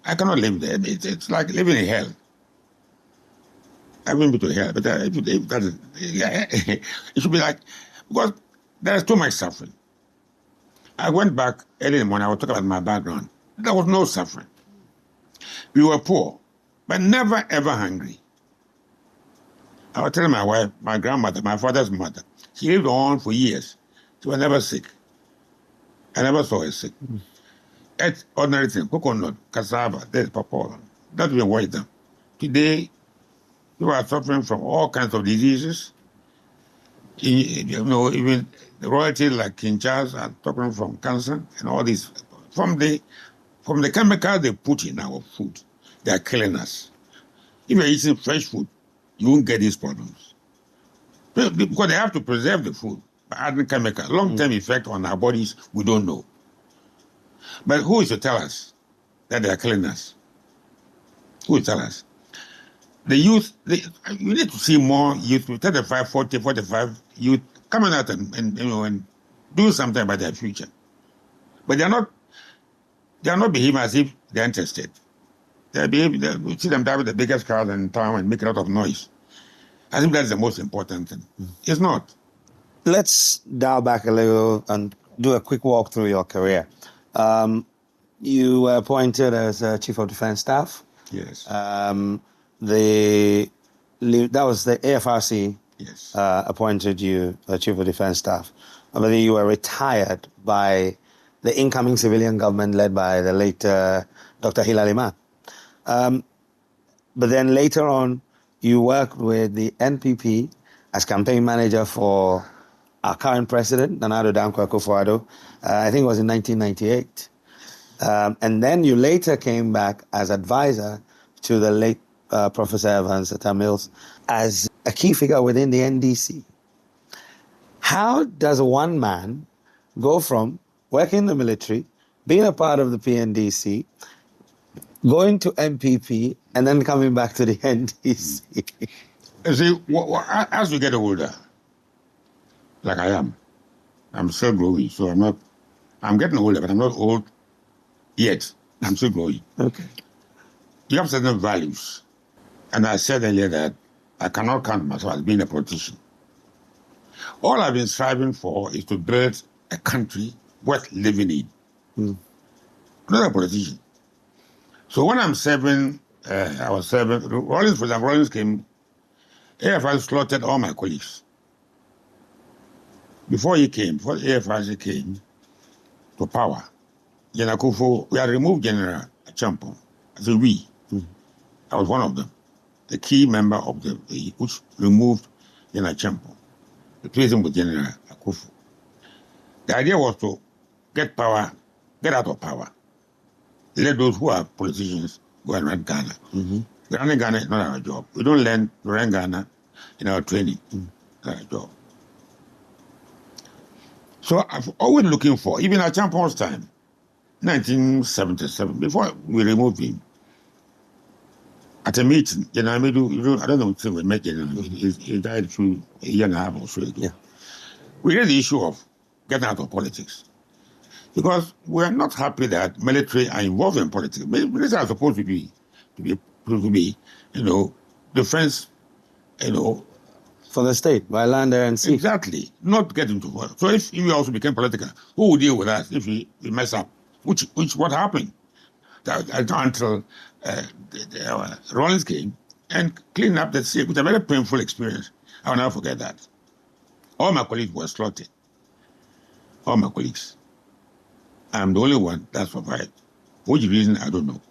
I cannot live there. It's like living in hell. I've been to hell, but it should be like, because there's too much suffering. I went back early in the morning, I was talking about my background. There was no suffering. We were poor, but never ever hungry. I was telling my wife, my grandmother, my father's mother, she lived on for years. She was never sick. I never saw her sick. Ate ordinary things, coconut, cassava, this, papa. That didn't worry them. Today, people are suffering from all kinds of diseases. Even the royalty like King Charles are suffering from cancer and all this. From the chemicals they put in our food, they are killing us. If you're eating fresh food, you won't get these problems. Because they have to preserve the food by adding chemicals. Long-term effect on our bodies, we don't know. But who is to tell us that they are killing us? Who will tell us? The youth, you need to see more youth, 35, 40, 45 youth coming out and do something about their future. But they are not behaving as if they're interested. We see them driving the biggest cars in town and making a lot of noise. I think that's the most important thing. It's not. Let's dial back a little and do a quick walk through your career. You were appointed as Chief of Defense Staff. Yes. That was the AFRC. Yes. Appointed you Chief of Defense Staff. I believe you were retired by the incoming civilian government led by the late Dr. Hilary Ma. But then later on, you worked with the NPP as campaign manager for our current president, Nhyira-Addo Kwaku Nhyria-Addo. I think it was in 1998. And then you later came back as advisor to the late Professor Evans Mills as a key figure within the NDC. How does one man go from working in the military, being a part of the PNDC, going to MPP, and then coming back to the NDC? You see, as you get older, like I am, I'm still growing. So I'm getting older, but I'm not old yet. I'm still growing. Okay. You have certain values. And I said earlier that I cannot count myself as being a politician. All I've been striving for is to build a country worth living in. I'm not a politician. So when I'm serving, I was serving, Rawlings, for example, Rawlings came, AFI slaughtered all my colleagues. Before AFI came to power, General Kufuor, we had removed General Achampong. I said we. I was one of them, the key member of the which removed General Achampong, replaced him with General Kufuor. The idea was to get out of power. Let those who are politicians go and run Ghana. Running Ghana is not our job. We don't learn to run Ghana in our training. Not our job. So I've always looking for, even at Champong's time, 1977, before we removed him, at a meeting, General Medu, I don't know if we met General, he died through a year and a half or so ago. Yeah. We raised the issue of getting out of politics. Because we are not happy that military are involved in politics. Military are supposed to be, defense, for the state, by land, air, and sea. Exactly. Not get into war. So if we also became political, who would deal with us if we mess up? Which what happened? Until Rawlings came and cleaned up the sea, which was a very painful experience. I will never forget that. All my colleagues were slaughtered. All my colleagues. I'm the only one that survived. For which reason, I don't know.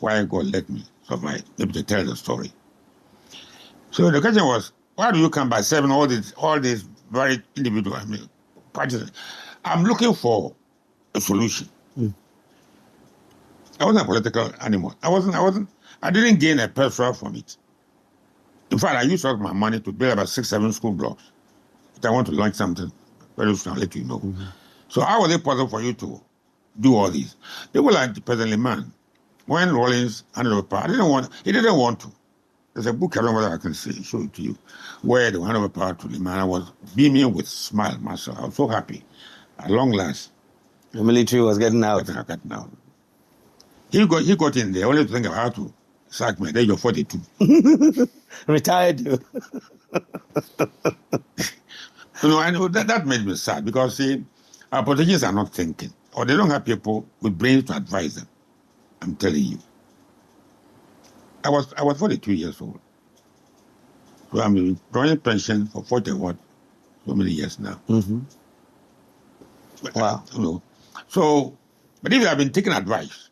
Why God let me survive, maybe to tell the story. So the question was, why do you come by serving all these very individual parties? I'm looking for a solution. I wasn't a political animal. I didn't gain a petrol from it. In fact, I used all my money to build about 6, 7 school blocks. If I want to launch something, very soon I'll let you know. So how was it possible for you to do all these? People like President Liman, when Rawlings handed over power, he didn't want to. There's a book, I don't know whether I can show it to you, where they handed over power to Liman. I was beaming with smile myself. I was so happy. At long last. The military was getting out. Getting out. He got in there only to think about how to sack me at the age of 42. Retired. I know that made me sad because, see, our politicians are not thinking, or they don't have people with brains to advise them. I'm telling you. I was 42 years old. So I'm drawing pension for 40 what, so many years now. Wow. So, but if they had been taking advice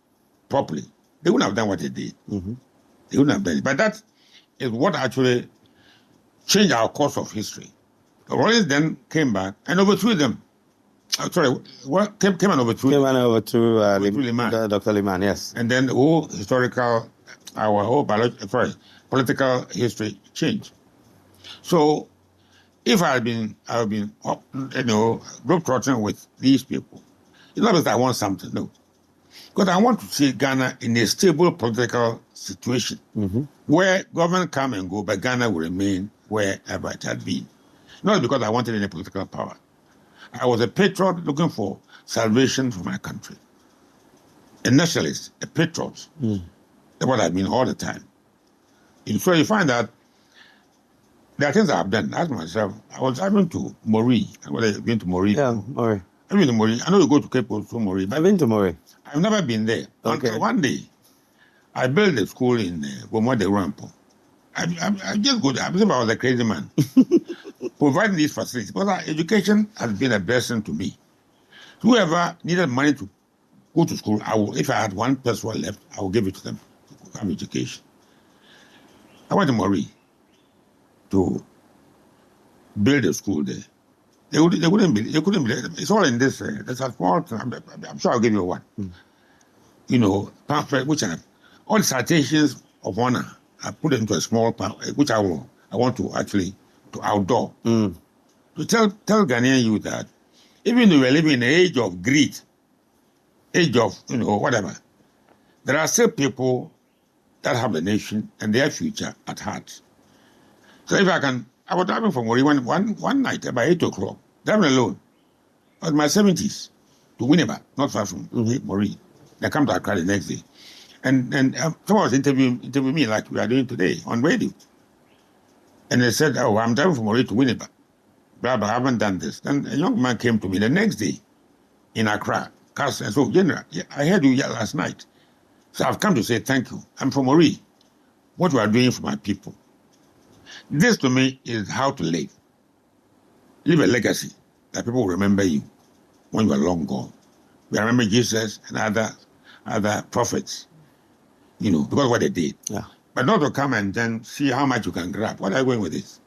properly, they wouldn't have done what they did. They wouldn't have done it. But that is what actually changed our course of history. Rawlings then came back and overthrew them. What came and overthrew? Came and overthrew Liman. Dr. Liman, yes. And then the whole our whole political history changed. So, if I had been globetrotting with these people, it's not because I want something, no. Because I want to see Ghana in a stable political situation where government come and go, but Ghana will remain wherever it had been. Not because I wanted any political power. I was a patriot looking for salvation for my country. A nationalist, a patriot. That's what I've been all the time. And so you find that there are things I've done. Ask myself, I was driving to Mori. I've been to Mori. Yeah, Mori. I've been to Mori. I know you go to Cape Coast to Mori. I've been to Mori. I've never been there. Okay. Until one day, I built a school in Gomode Rampo. I just go there. I believe I was a crazy man. Providing these facilities. Because education has been a blessing to me. Whoever needed money to go to school, if I had one person left, I will give it to them to have education. I went to Mori to build a school there. They couldn't believe it. It's all in this. There's a small, I'm sure I'll give you one. Pamphlet, which I have all the citations of honor. I put it into a small pamphlet, which I want to actually to outdoor to tell Ghanaian youth that even though we're living in an age of greed, age of whatever, there are still people that have the nation and their future at heart. So if I was driving from Mori one night about 8 o'clock, driving alone. I was in my 70s to Winneba, not far from Mori. I come to Accra the next day. And someone was interviewing me like we are doing today on radio. And they said, oh, I'm driving from Mori to Winneba. Blah, blah, I haven't done this. Then a young man came to me the next day in Accra. And so, General, I heard you last night. So I've come to say thank you. I'm from Mori. What you are doing for my people. This to me is how to live. Leave a legacy that people will remember you when you are long gone. We remember Jesus and other prophets, because of what they did. Yeah. But not to come and then see how much you can grab. What are you going with this?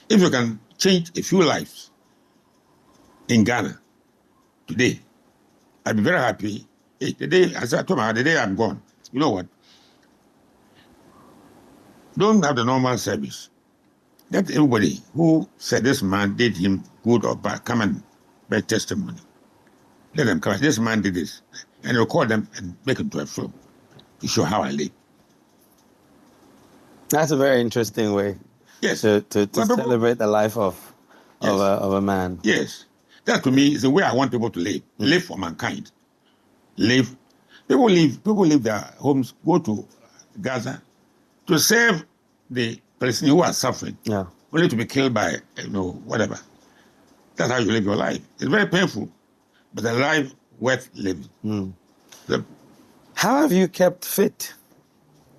If you can change a few lives in Ghana today, I'd be very happy. Hey, the day I'm gone, you know what? Don't have the normal service. Let everybody who said this man did him good or bad come and bear testimony. Let them come. This man did this. And record them and make it to a film to show how I live. That's a very interesting way to celebrate the life of a man. Yes. That to me is the way I want people to live. Live for mankind. Live. People leave their homes, go to Gaza to save the Palestinians who are suffering. Yeah. Only to be killed by, whatever. That's how you live your life. It's very painful, but a life worth living. How have you kept fit?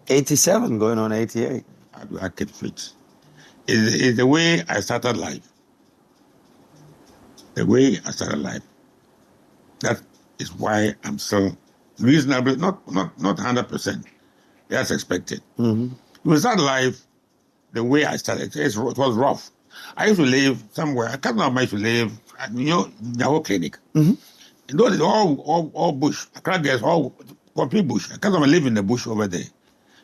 87 going on 88. How do I keep fit? It's the way I started life. The way I started life. That is why I'm still reasonable, not 100%. That's expected. You start life the way I started. It was rough. I used to live somewhere. I can't remember. I used to live at Nyaho Clinic. And those all bush. I can't guess all complete bush. I can't live in the bush over there.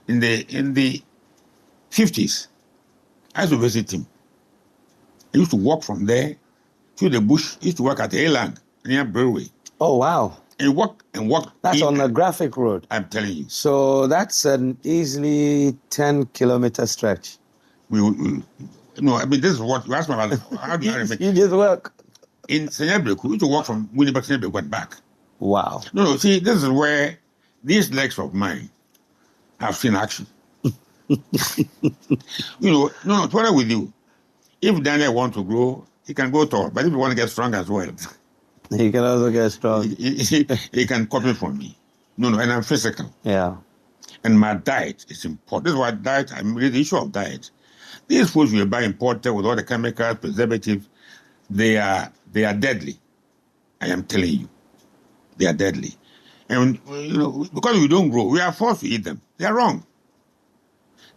In the 50s, I used to visit him. I used to walk from there to the bush. I used to work at A-Land near Brewery. Oh, wow. And walk. That's on the Graphic Road. I'm telling you. So that's an easily 10-kilometer stretch. This is what you asked me about. How do I remember? You just work. In Senyabreku, we used to walk from Winneba to Senyabreku and back. Wow. See, this is where these legs of mine have seen action. To honor with you, if Daniel wants to grow, he can go tall. But if you want to get strong as well, he can also get strong. He can copy from me. And I'm physical. Yeah. And my diet is important. This is why I'm really the issue of diet. These foods we buy imported with all the chemicals, preservatives, they are deadly. I am telling you. They are deadly. And, because we don't grow, we are forced to eat them. They are wrong.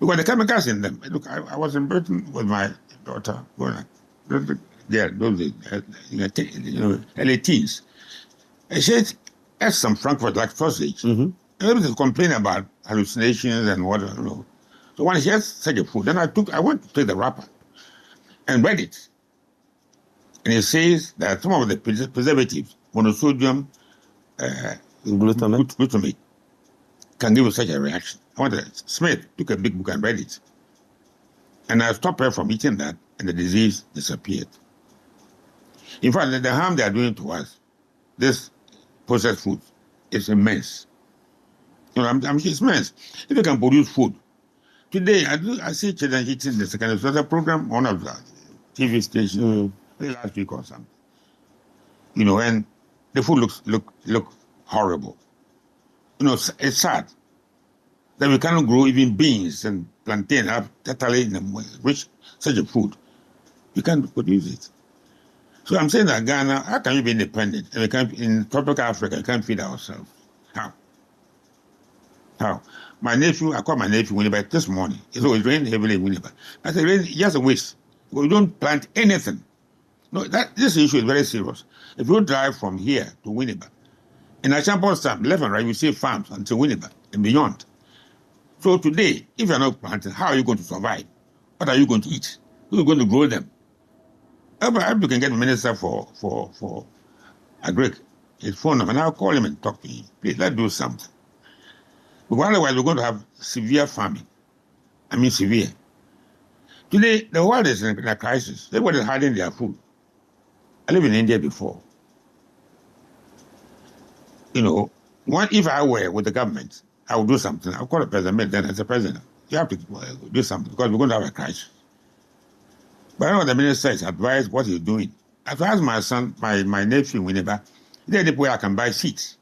Because the chemicals in them. Look, I was in Britain with my daughter, those early teens. And she ate some Frankfurt like sausage. And everything complain about hallucinations and whatever. So when she has such a food, then I went to take the wrapper and read it. And it says that some of the preservatives, monosodium glutamate, can give you such a reaction. Smith took a big book and read it. And I stopped her from eating that, and the disease disappeared. In fact, the harm they are doing to us, this processed food, is immense. It's immense. If you can produce food. Today, I see children eating the second. There's a program on one of the TV stations last week or something. And the food look horrible. It's sad that we cannot grow even beans and plantain, have totally rich such a food. We can't produce it. So I'm saying that Ghana, how can we be independent? And in tropical Africa, we can't feed ourselves. How? I called my nephew Winneba this morning. So it rained heavily in Winneba. I said, rain just a waste. We don't plant anything. No, this issue is very serious. If you drive from here to Winneba, in Ashampon Stamp, left and right, you see farms until Winneba and beyond. So today, if you're not planting, how are you going to survive? What are you going to eat? Who is going to grow them? I hope you can get a minister for Agric, his phone number, and I'll call him and talk to him. Please, let's do something. Because otherwise, we're going to have severe farming. I mean, severe. Today, the world is in a crisis. Everybody is hiding their food. I lived in India before. You know, if I were with the government, I would do something. I'll call the president, then as a president, you have to do something because we're going to have a crisis. But I know what the minister is advised what he's doing. As far as my son, my nephew, whenever, they're the way I can buy seeds.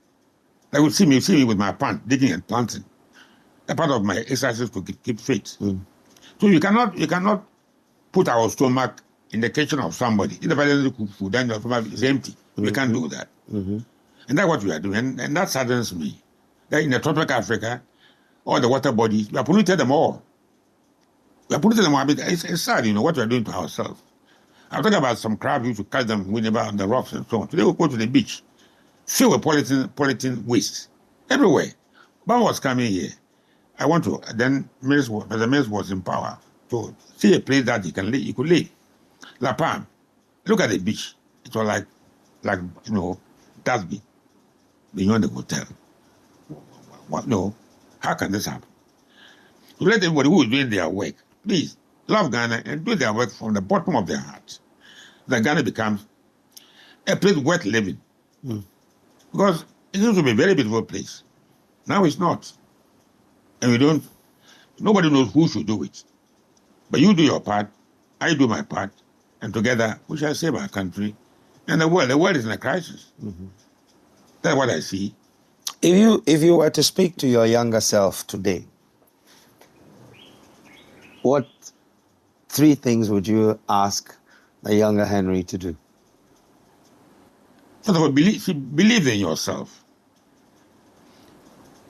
They would see me with my pan, digging and planting. A part of my exercises to keep fit. So you cannot put our stomach in the kitchen of somebody. If the doesn't cook food, then the stomach is empty. We can't do that. And that's what we are doing. And that saddens me. That in the tropical Africa, all the water bodies, we have polluted them all. We have polluted them all. It's sad, what we are doing to ourselves. I'm talking about some crabs used to catch them whenever on the rocks and so on. Today we go to the beach, filled with polythene waste everywhere. But was coming here. I want to, then the minister was in power to see a place that he could live. La Palm, look at the beach. It was like Dasby, beyond the hotel. What? No, how can this happen? To let everybody who is doing their work, please, love Ghana and do their work from the bottom of their hearts. That Ghana becomes a place worth living. Because it used to be a very beautiful place. Now it's not. And nobody knows who should do it. But you do your part, I do my part, and together we shall save our country and the world. The world is in a crisis. That's what I see. If you were to speak to your younger self today, what 3 things would you ask the younger Henry to do? First of all, believe in yourself.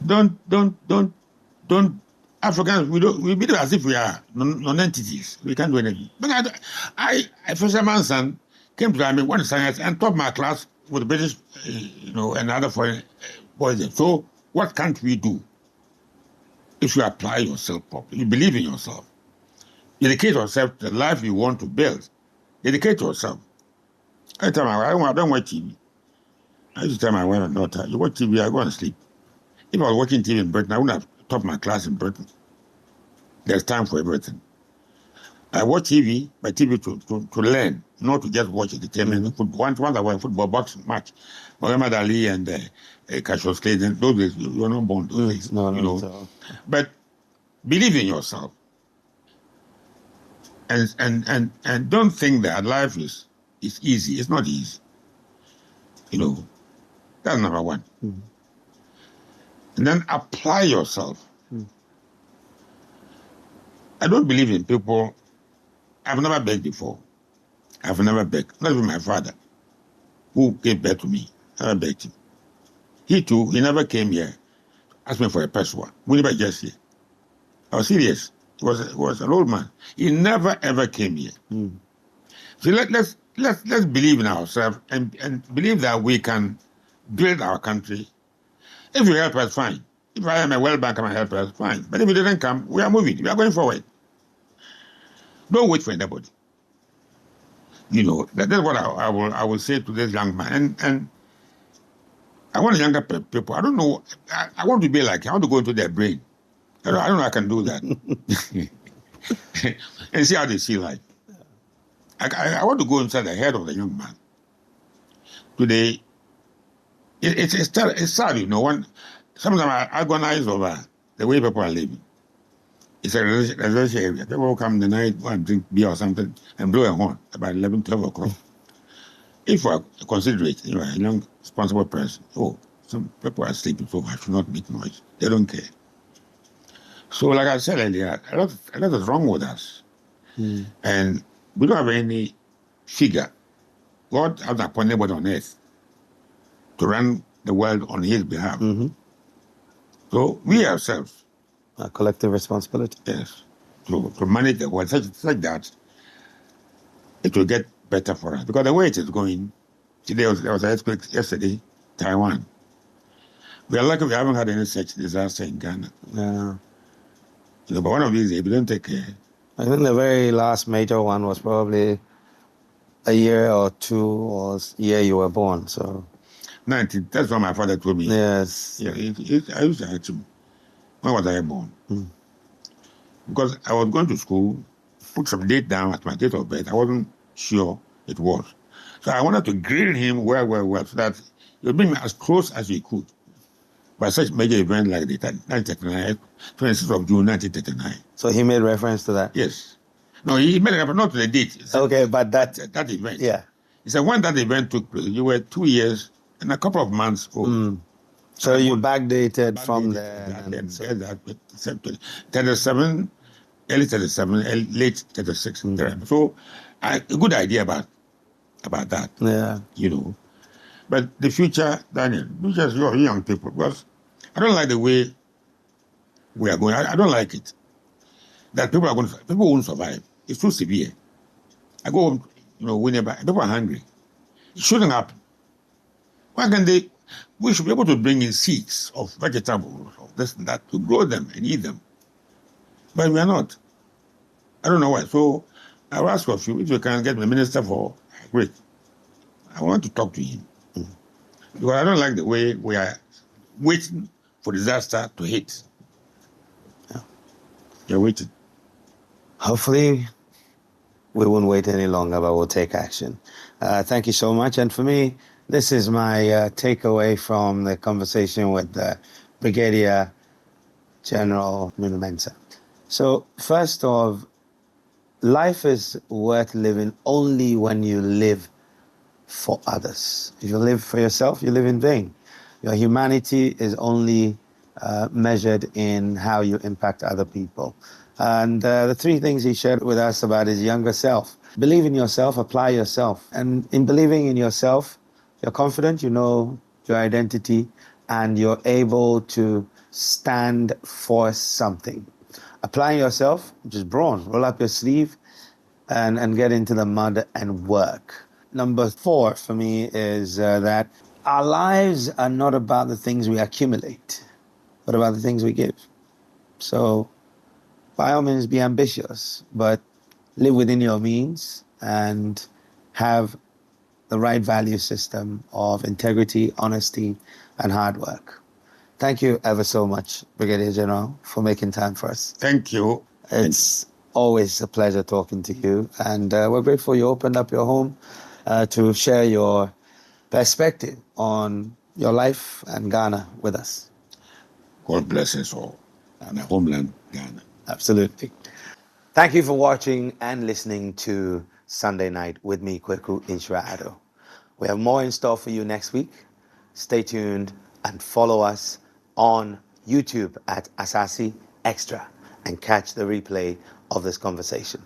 Don't Africans, we believe as if we are non-entities. We can't do anything. But I fisherman's son, came to me one science and taught my class with British, and other foreign boys. So what can't we do if you apply yourself properly? You believe in yourself. Dedicate yourself to the life you want to build. Dedicate yourself. I tell my wife, I don't watch TV. I used to tell my wife and daughter, you watch TV, I go and sleep. If I was watching TV in Britain, I wouldn't have taught my class in Britain. There's time for everything. I watch TV, my TV to learn, not to just watch entertainment. Once I watch football boxing match, Muhammad Ali and Cassius Clay, those days, you're not born those days. No. But believe in yourself. And don't think that life is easy. It's not easy. That's number one. And then apply yourself. I don't believe in people. I've never begged before. I've never begged. Not even my father, who gave birth to me. I never begged him. He too, he never came here, asked me for a pesewa. We never just here. I was serious. He was an old man. He never ever came here. So let's believe in ourselves and believe that we can build our country. If you help us, fine. If I am a World Bank, come help us, fine. But if it doesn't come, we are moving. We are going forward. Don't wait for anybody. That's what I will say to this young man. And I want younger people. I don't know. I want to be like, I want to go into their brain. I don't know I can do that. And see how they see life. I want to go inside the head of the young man. Today, it's sad, sometimes I agonize over the way people are living. It's a residential area. People will come in the night, go and drink beer or something, and blow a horn about 11, 12 o'clock. If you are considerate, you are a young, responsible person, some people are sleeping, so I should not make noise. They don't care. So, like I said earlier, a lot is wrong with us. And we don't have any figure. God has appointed anybody on earth to run the world on his behalf. So we ourselves, a collective responsibility. Yes, to manage the world such that it will get better for us. Because the way it is going, there was an earthquake yesterday, Taiwan. We are lucky we haven't had any such disaster in Ghana. Yeah. But one of these days, we don't take care. I think the very last major one was probably a year or two or year you were born. So 19. That's what my father told me. Yes. Yeah, I used to ask him, when was I born? Because I was going to school put some date down at my date of birth. I wasn't sure it was. So I wanted to grill him well, so that he would bring me as close as he could by such major event like the 1939, 26th of June, 1939. So he made reference to that? Yes. No, he made reference not to the date. Okay, but that event. Yeah. He said when that event took place, you were 2 years and a couple of months old. So you backdated from there. And 37, early 37, late 36. So a good idea about that. Yeah. You know. But the future, Daniel, future is your young people, because I don't like the way we are going. I don't like it. That people won't survive. It's too severe. I go home, whenever people are hungry. It shouldn't happen. Why can't they? We should be able to bring in seeds of vegetables, of this and that, to grow them and eat them. But we are not. I don't know why. So I will ask of you if you can get the minister for Great. I want to talk to him. Because I don't like the way we are waiting for disaster to hit. Yeah. You're waiting. Hopefully, we won't wait any longer, but we'll take action. Thank you so much. And for me, this is my takeaway from the conversation with Brigadier General Nunoo-Mensah. So, first off, life is worth living only when you live for others. If you live for yourself, you live in vain. Your humanity is only measured in how you impact other people. And the three things he shared with us about his younger self. Believe in yourself, apply yourself. And in believing in yourself, you're confident, you know your identity, and you're able to stand for something. Applying yourself, just brawn, roll up your sleeve and get into the mud and work. Number 4 for me is that our lives are not about the things we accumulate, but about the things we give. So by all means, be ambitious, but live within your means and have the right value system of integrity, honesty, and hard work. Thank you ever so much, Brigadier General, for making time for us. Thank you. It's always a pleasure talking to you, and we're grateful you opened up your home to share your perspective on your life and Ghana with us. God bless us all and our homeland, Ghana. Absolutely. Thank you for watching and listening to Sunday Night with me, Kwaku Nhyria-Addo. We have more in store for you next week. Stay tuned and follow us on YouTube at Asaase Xtra and catch the replay of this conversation.